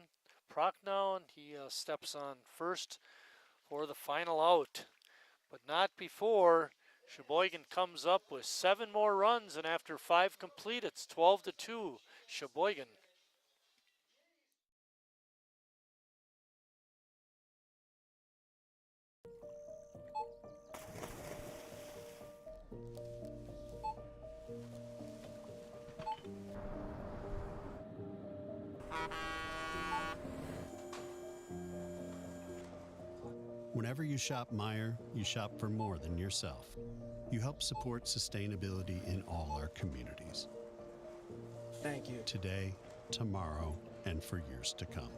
Prochnow, and he steps on first for the final out. But not before Sheboygan comes up with 7 more runs, and after 5 complete, it's 12-2 Sheboygan. Whenever you shop Meijer, you shop for more than yourself. You help support sustainability in all our communities. Thank you. Today, tomorrow, and for years to come.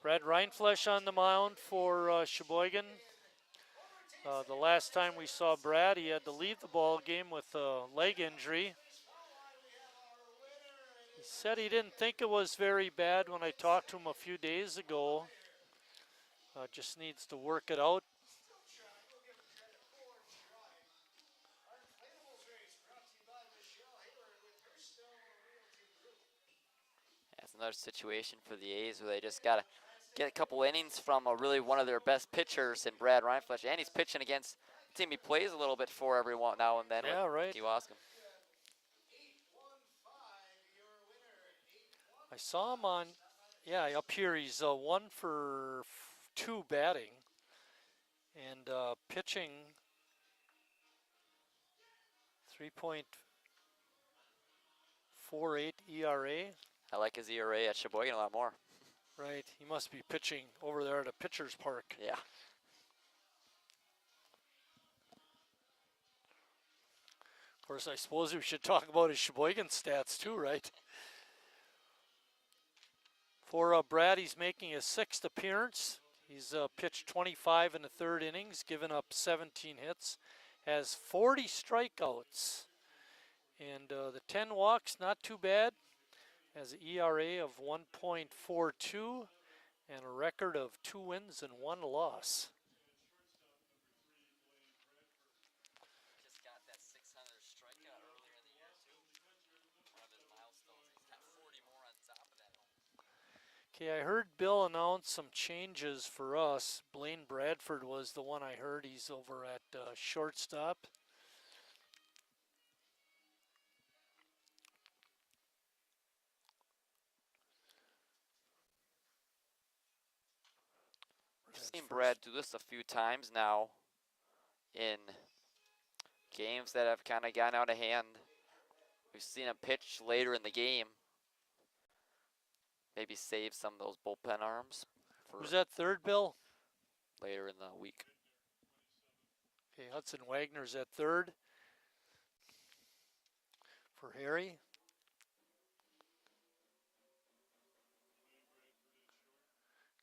Brad Reinflesh on the mound for Sheboygan. The last time we saw Brad, he had to leave the ball game with a leg injury. He said he didn't think it was very bad when I talked to him a few days ago. Just needs to work it out. That's another situation for the A's where they just got to get a couple innings from really one of their best pitchers in Brad Reinflesh. And he's pitching against a team he plays a little bit for every now and then Yeah, with right. Kewaskum. I saw him on, yeah, up here. He's 1 for 2 batting and pitching 3.48 ERA. I like his ERA at Sheboygan a lot more. Right, he must be pitching over there at a pitcher's park. Yeah. Of course, I suppose we should talk about his Sheboygan stats too, right? For Brad, he's making his 6th appearance. He's pitched 25 in the 3rd innings, given up 17 hits, has 40 strikeouts. And the 10 walks, not too bad. Has an ERA of 1.42 and a record of 2 wins and 1 loss. Just got that 600 strikeout earlier in the year too. One of his milestones. He's got 40 more on top of that. Okay, I heard Bill announce some changes for us. Blaine Bradford was the one I heard. He's over at shortstop. We've seen Brad do this a few times now in games that have kind of gotten out of hand. We've seen him pitch later in the game. Maybe save some of those bullpen arms. Who's that third, Bill? Later in the week. Okay, Hudson Wagner's at third for Harry.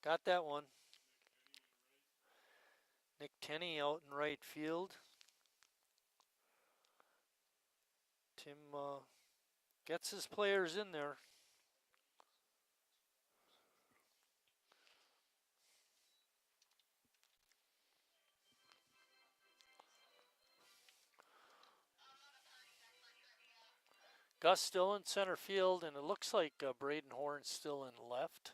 Got that one. Nick Tenney out in right field. Tim gets his players in there. Gus still in center field, and it looks like Braden Horn's still in left.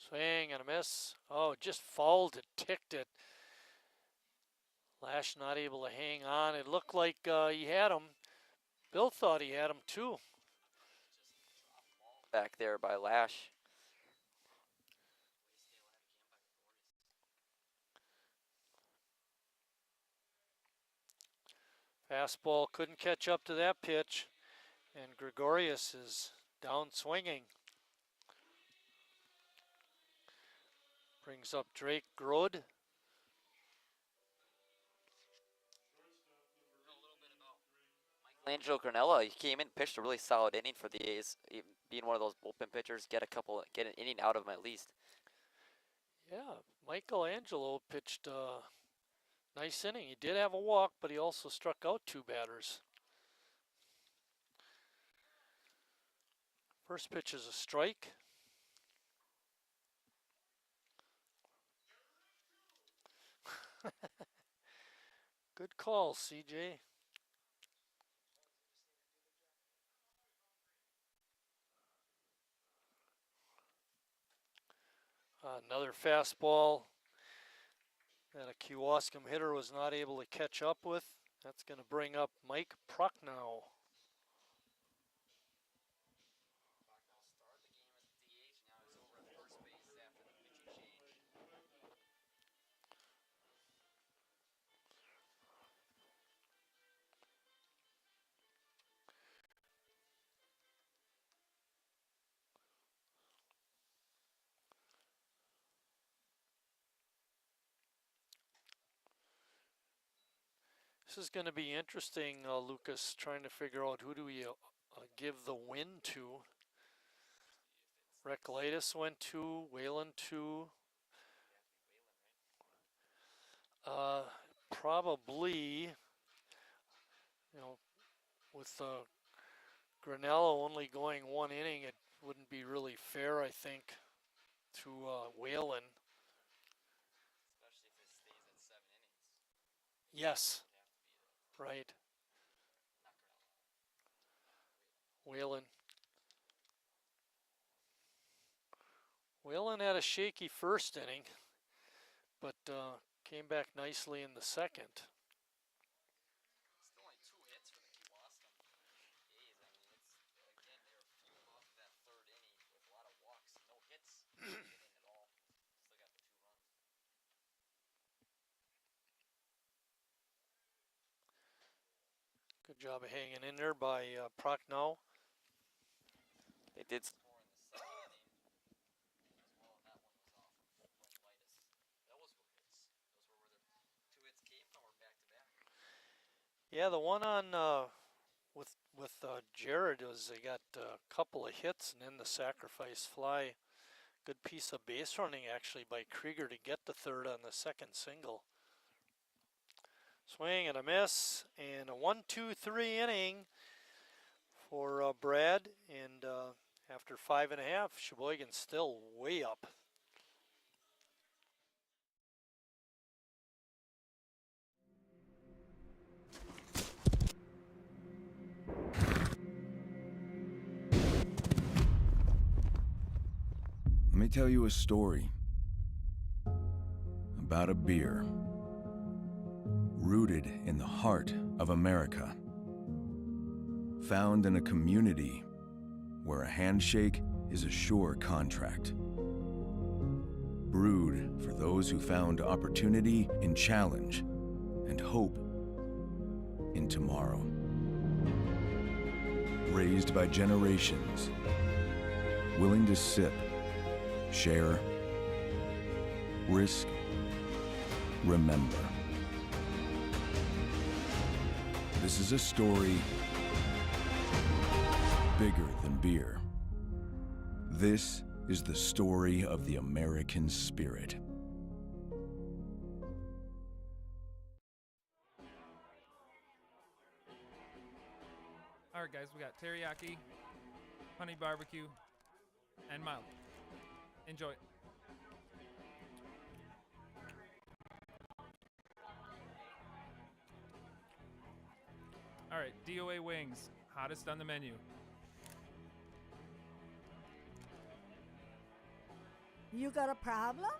Swing and a miss. Oh, just fouled it, ticked it. Lash not able to hang on. It looked like he had him. Bill thought he had him too. Back there by Lash. Fastball couldn't catch up to that pitch, and Gregorius is down swinging. Brings up Drake Grode. Angelo Granella, he came in, pitched a really solid inning for the A's, even being one of those bullpen pitchers. Get an inning out of him at least. Yeah, Michelangelo pitched a nice inning. He did have a walk, but he also struck out 2 batters. First pitch is a strike. Good call, CJ. Another fastball that a Kewaskum hitter was not able to catch up with. That's going to bring up Mike Prochnow. This is going to be interesting, Lucas, trying to figure out who do we give the win to. Recoletus went 2, Whalen 2. Probably, you know, with Granello only going 1 inning, it wouldn't be really fair, I think, to Whalen. Especially if it stays at 7 innings. Yes, right. Whalen. Whalen had a shaky first inning, but came back nicely in the second. Still only 2 hits for the Kewaskum A's. I mean, it's, again, they were fueled off that 3rd inning with a lot of walks. No hits inning at all. Still got the 2 runs. Good job of hanging in there by Prochnow. They did score in the 2nd inning as well, and that one was off of Wildwood. Those were hits. Those were where the 2 hits came from, or back to back. Yeah, the one on with Jared was they got a couple of hits and then the sacrifice fly. Good piece of base running actually by Krieger to get the 3rd on the 2nd single. Swing and a miss, and a 1-2-3 inning for Brad, and after 5.5, Sheboygan's still way up. Let me tell you a story about a beer rooted in the heart of America, found in a community where a handshake is a sure contract, brewed for those who found opportunity in challenge and hope in tomorrow, raised by generations willing to sip, share, risk, remember. This is a story bigger than beer. This is the story of the American spirit. All right, guys, we got teriyaki, honey barbecue, and mild. Enjoy. All right, DOA wings, hottest on the menu. You got a problem?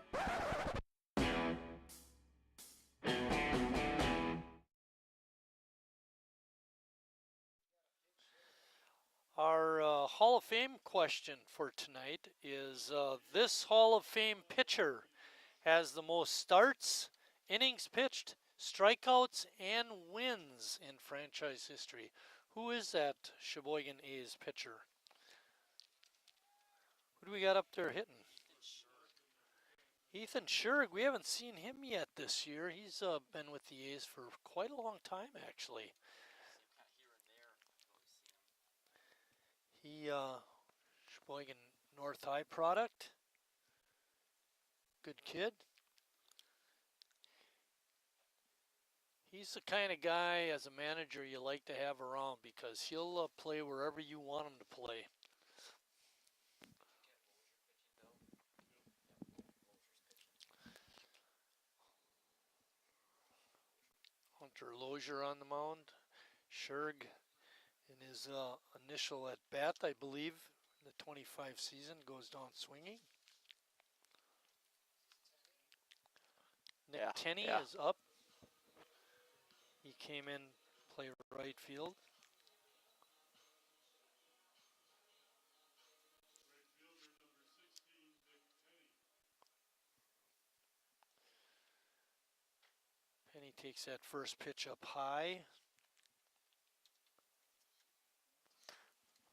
Our Hall of Fame question for tonight is this Hall of Fame pitcher has the most starts, innings pitched, strikeouts, and wins in franchise history. Who is that Sheboygan A's pitcher? Who do we got up there hitting? Ethan Sherg. We haven't seen him yet this year. He's been with the A's for quite a long time, actually. He, Sheboygan North High product. Good kid. He's the kind of guy, as a manager, you like to have around because he'll play wherever you want him to play. Hunter Lozier on the mound. Sherg in his initial at bat, I believe, in the 25 season, goes down swinging. Nick Tenney is up. He came in, play right field. Penny takes that first pitch up high.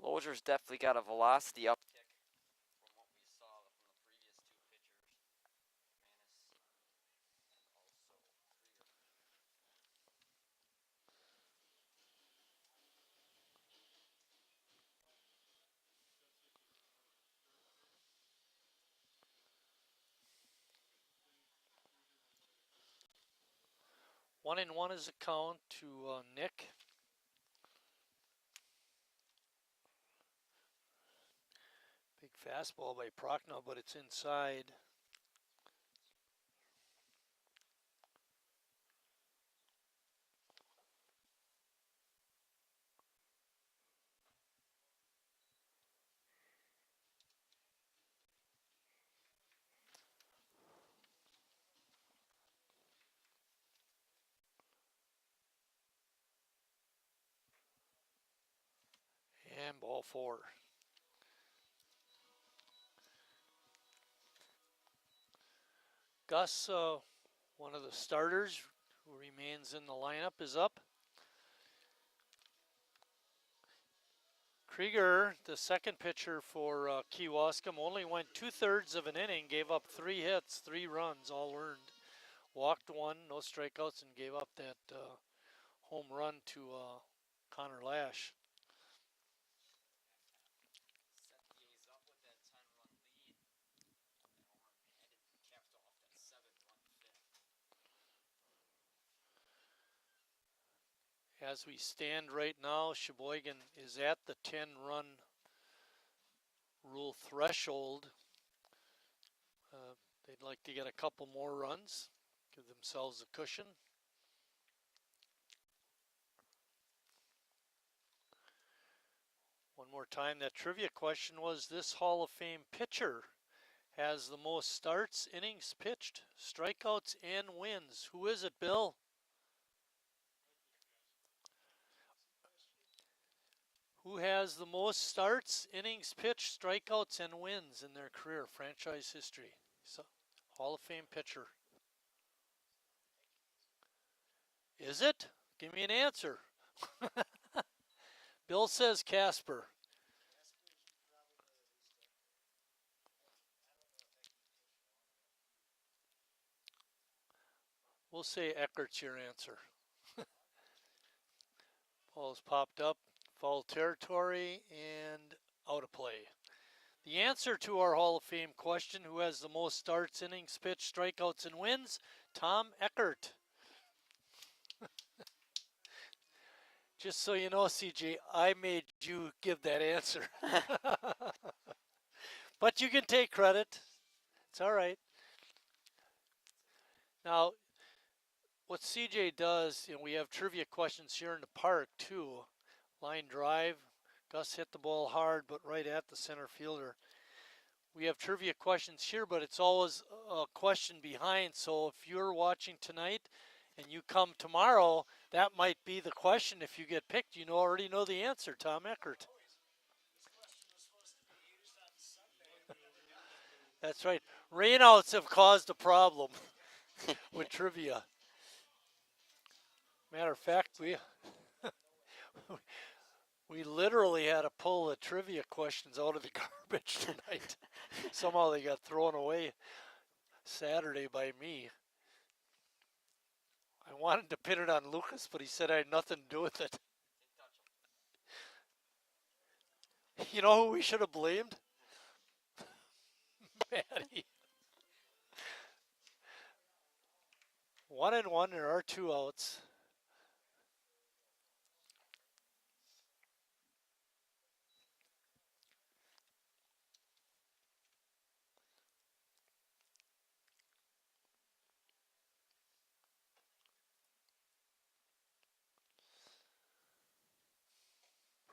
Lozier's definitely got a velocity uptick from what we saw from the previous 2 pitchers, Manis and also Krieger. 1-1 is a count to Nick. Big fastball by Prochnow, but it's inside. And ball 4. Gus, one of the starters who remains in the lineup, is up. Krieger, the second pitcher for Kewaskum, only went 2/3 of an inning, gave up 3 hits, 3 runs, all earned. Walked 1, no strikeouts, and gave up that home run to Connor Lash. As we stand right now, Sheboygan is at the 10-run rule threshold. They'd like to get a couple more runs, give themselves a cushion. One more time, that trivia question was, this Hall of Fame pitcher has the most starts, innings pitched, strikeouts, and wins. Who is it, Bill? Who has the most starts, innings pitched, strikeouts, and wins in their career, franchise history? So, Hall of Fame pitcher. Is it? Give me an answer. Bill says Casper. We'll say Eckert's your answer. Ball's popped up, foul territory, and out of play. The answer to our Hall of Fame question, who has the most starts, innings pitched, strikeouts, and wins? Tom Eckert. Just so you know, CJ, I made you give that answer. But you can take credit. It's all right. Now, what CJ does, we have trivia questions here in the park too. Line drive. Gus hit the ball hard, but right at the center fielder. We have trivia questions here, but it's always a question behind. So if you're watching tonight and you come tomorrow, that might be the question. If you get picked, you already know the answer, Tom Eckert. That's right. Rainouts have caused a problem with trivia. Matter of fact, we literally had to pull the trivia questions out of the garbage tonight. Somehow they got thrown away Saturday by me. I wanted to pin it on Lucas, but he said I had nothing to do with it. You know who we should have blamed? Maddie. 1-1, there are 2 outs.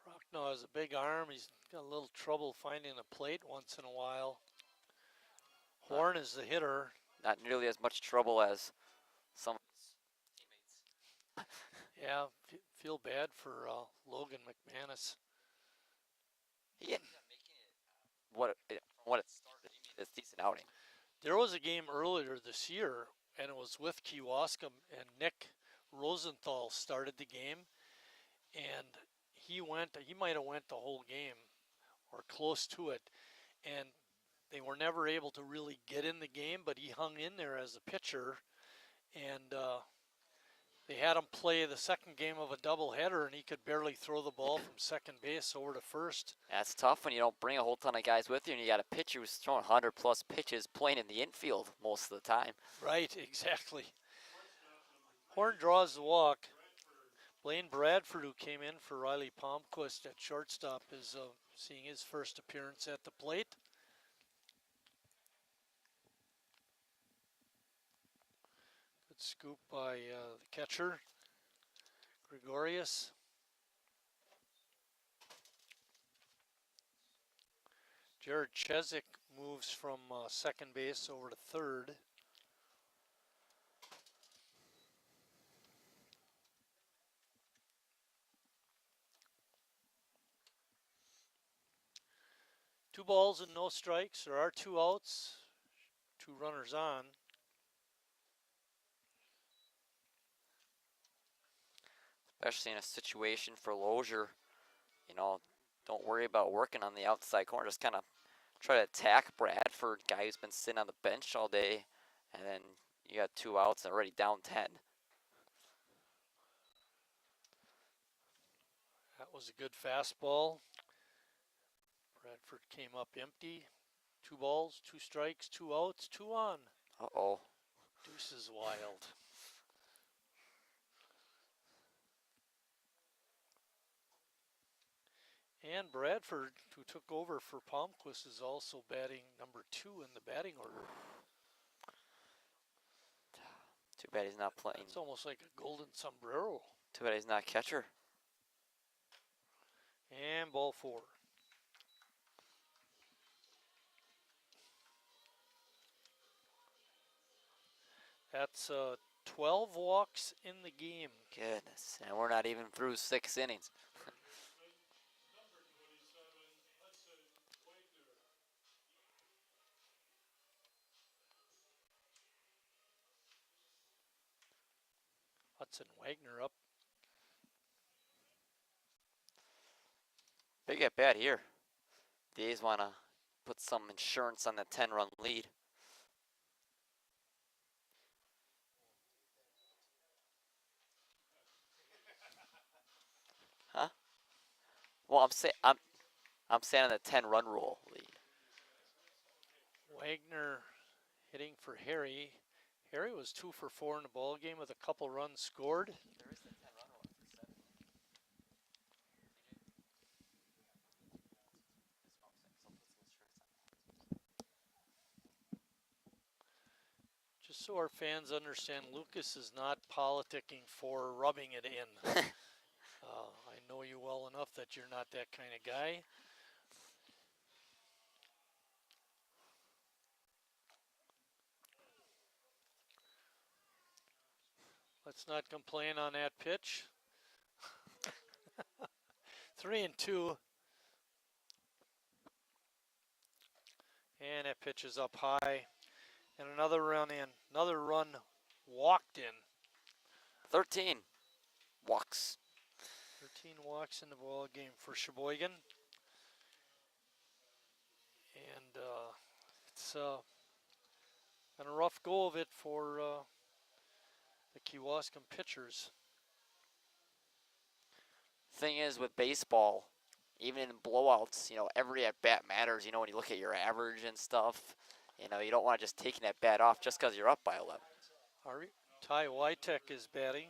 Prochnow has a big arm. He's got a little trouble finding a plate once in a while. Horn is the hitter. Not nearly as much trouble as some teammates. Yeah, feel bad for Logan McManus. He ended up making it what it started. He made a decent outing. There was a game earlier this year, and it was with Kewaskum, and Nick Rosenthal started the game, and he might have went the whole game or close to it, and they were never able to really get in the game, but he hung in there as a pitcher, and they had him play the second game of a doubleheader, and he could barely throw the ball from second base over to first. That's tough when you don't bring a whole ton of guys with you, and you got a pitcher who's throwing 100+ pitches playing in the infield most of the time. Right, exactly. Horn draws the walk. Blaine Bradford, who came in for Riley Palmquist at shortstop, is seeing his first appearance at the plate. Good scoop by the catcher, Gregorius. Jared Chezik moves from second base over to third. Two balls and no strikes. There are two outs, two runners on. Especially in a situation for Lozier, you know, don't worry about working on the outside corner. Just kind of try to attack Bradford, guy who's been sitting on the bench all day, and then you got two outs and already down 10. That was a good fastball. Bradford came up empty. Two balls, two strikes, two outs, two on. Uh-oh. Deuce is wild. And Bradford, who took over for Palmquist, is also batting number 2 in the batting order. Too bad he's not playing. It's almost like a golden sombrero. Too bad he's not catcher. And ball 4. That's 12 walks in the game. Goodness, and we're not even through 6 innings. Hudson Wagner up. Big at bat here. The A's want to put some insurance on the 10-run lead. Huh? Well, I'm saying on the 10-run rule lead. Wagner hitting for Harry. Harry was 2 for 4 in the ball game with a couple runs scored. Just so our fans understand, Lucas is not politicking for rubbing it in. I know you well enough that you're not that kind of guy. Let's not complain on that pitch. 3-2. And that pitch is up high. And another run in. Another run walked in. 13 walks. 13 walks in the ball game for Sheboygan. And it's been a rough go of it for the Kewaskum pitchers. Thing is, with baseball, even in blowouts, you know, every at-bat matters. You know, when you look at your average and stuff, you know, you don't want to just take that bat off just because you're up by 11. Ty Wytek is batting.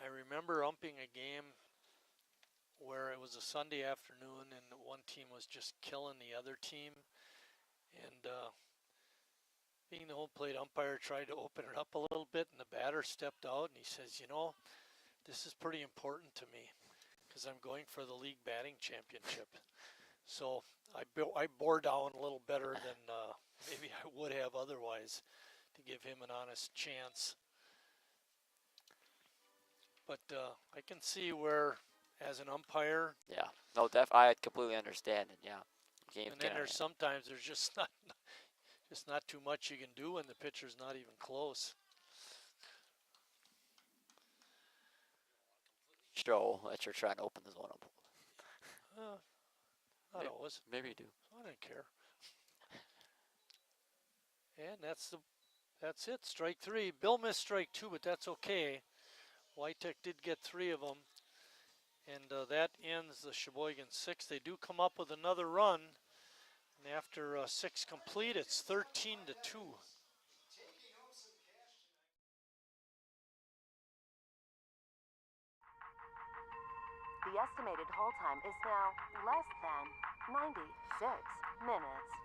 I remember umping a game where it was a Sunday afternoon and one team was just killing the other team. And being the home plate umpire, tried to open it up a little bit, and the batter stepped out and he says, you know, this is pretty important to me because I'm going for the league batting championship. So I bore down a little better than maybe I would have otherwise to give him an honest chance. But I can see where, as an umpire, yeah, no, I completely understand it. Yeah, and then there's sometimes there's just not too much you can do when the pitcher's not even close. Show that you're trying to open this one up. Not always. Maybe you do. I don't care. And that's it. Strike 3. Bill missed strike 2, but that's okay. Wytek did get 3 of them, and that ends the Sheboygan 6. They do come up with another run, And after 6 complete, it's 13-2. The estimated hold time is now less than 96 minutes.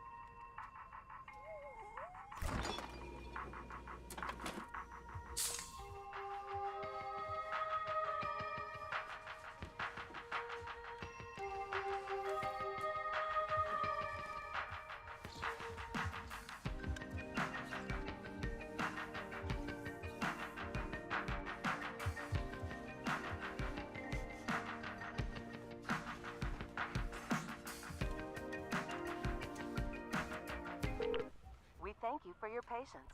We thank you for your patience.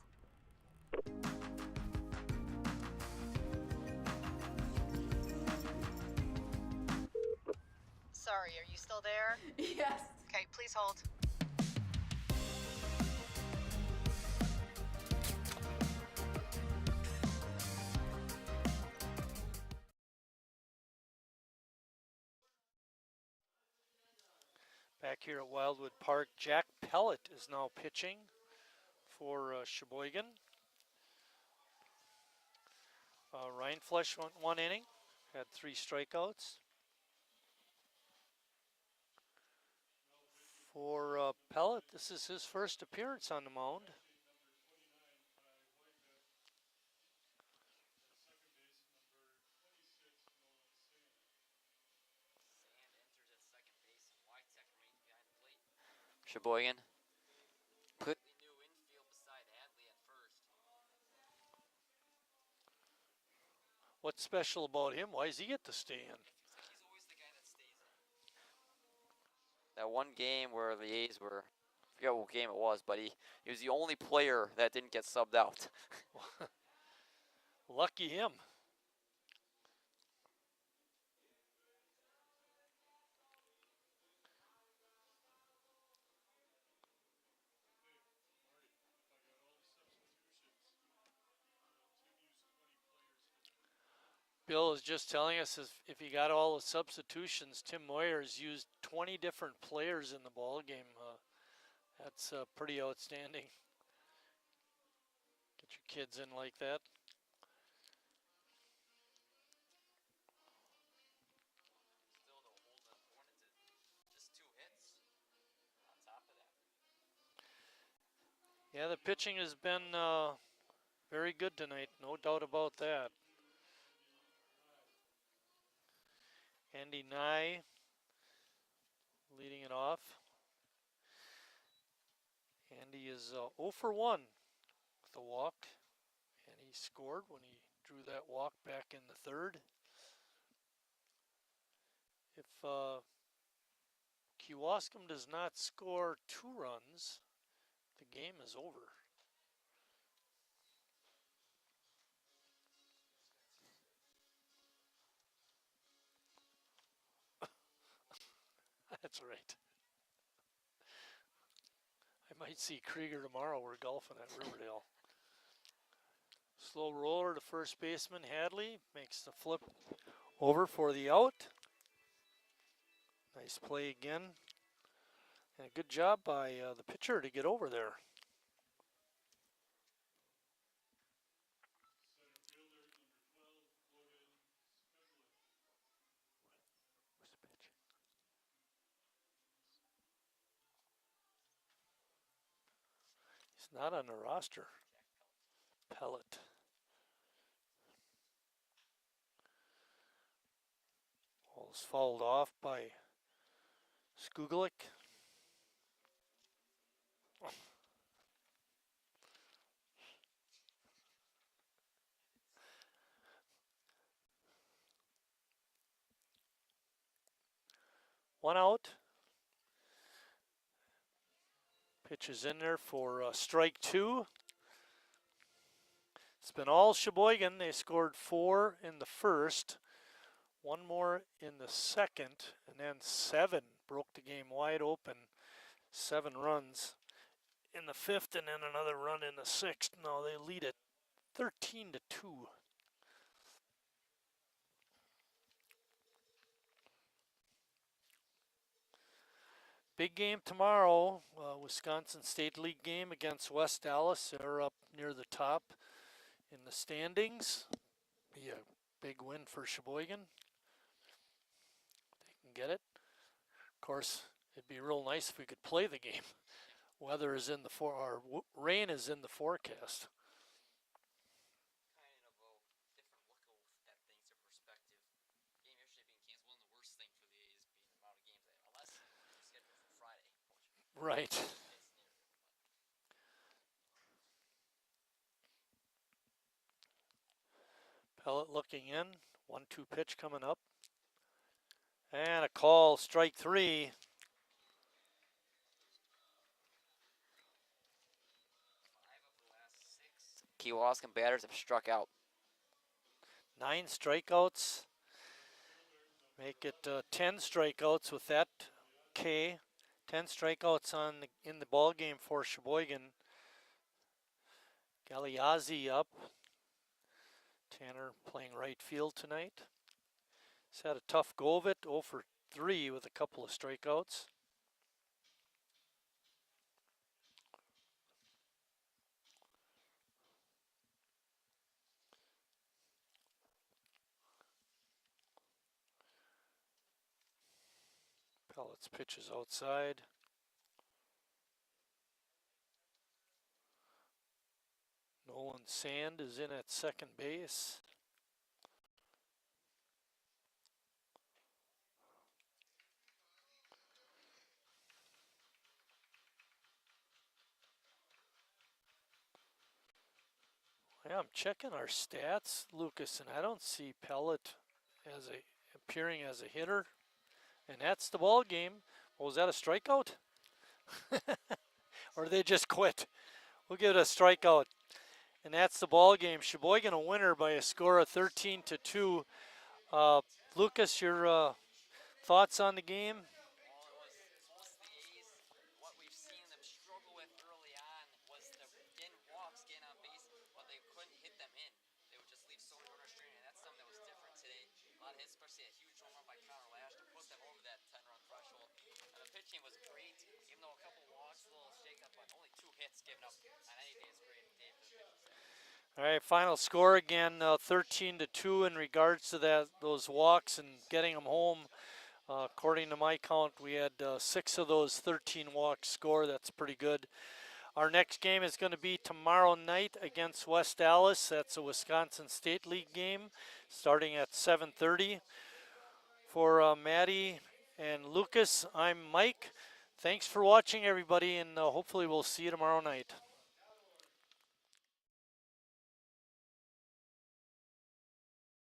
Sorry, are you still there? Yes. Okay, please hold. Back here at Wildwood Park, Jack Pellet is now pitching for Sheboygan. Ryan Flesh went 1 inning, had 3 strikeouts. For Pellet, this is his first appearance on the mound. Sheboygan. Completely new infield beside Hadley at first. What's special about him? Why does he get to stay in? He's always the guy that stays in. That one game where the A's were, I forget what game it was, but he was the only player that didn't get subbed out. Lucky him. Bill is just telling us if he got all the substitutions, Tim Moyers used 20 different players in the ball game. That's pretty outstanding. Get your kids in like that. Still no hold on Hornets. Just 2 hits on top of that. Yeah, the pitching has been very good tonight, no doubt about that. Andy Nye leading it off. Andy is 0 for 1 with a walk, and he scored when he drew that walk back in the 3rd. If Kewaskum does not score 2 runs, the game is over. That's right. I might see Krieger tomorrow. We're golfing at Riverdale. Slow roller to first baseman Hadley makes the flip over for the out. Nice play again. And a good job by the pitcher to get over there. He's not on the roster. Pellet. Ball is fouled off by Skugalik. One out. Pitch is in there for strike 2. It's been all Sheboygan. They scored 4 in the first, 1 more in the second, and then 7 broke the game wide open. 7 runs in the 5th, and then another run in the 6th. Now they lead it 13-2. big game tomorrow. Wisconsin State League game against West Dallas. They're up near the top in the standings. Be a big win for Sheboygan. They can get it. Of course, it'd be real nice if we could play the game. Weather is in the rain is in the forecast. Kind of a different look at things in perspective. Game yesterday being canceled, one of the worst things for the A's being the amount of games they have, unless it's scheduled for Friday. Right. Pellet looking in. 1-2 pitch coming up. And a call, strike 3. Kewaskum batters have struck out. 9 strikeouts. Make it 10 strikeouts with that K. 10 strikeouts in the ball game for Sheboygan. Galeazzi up. Tanner playing right field tonight. He's had a tough go of it, 0 for 3 with a couple of strikeouts. Pellet's pitches outside. Nolan Sand is in at second base. Yeah, I'm checking our stats, Lucas, and I don't see Pellet appearing as a hitter. And that's the ball game. Oh, was that a strikeout? Or they just quit? We'll give it a strikeout. And that's the ball game. Sheboygan a winner by a score of 13-2. Lucas, your thoughts on the game? Plus the A's, what we've seen them struggle with early on was the getting walks, getting on base, but they couldn't hit them in. They would just leave so many runners stranded, and that's something that was different today. A lot of hits, especially a huge home run by Connor Lash to put them over that 10-run threshold. And the pitching was great, even though a couple walks, a little shake-up, but only 2 hits given up on any day is great day for the pitching staff. All right, final score again, 13-2 in regards to those walks and getting them home. According to my count, we had 6 of those 13 walks score. That's pretty good. Our next game is going to be tomorrow night against West Dallas. That's a Wisconsin State League game starting at 7:30. For Maddie and Lucas, I'm Mike. Thanks for watching, everybody, and hopefully we'll see you tomorrow night.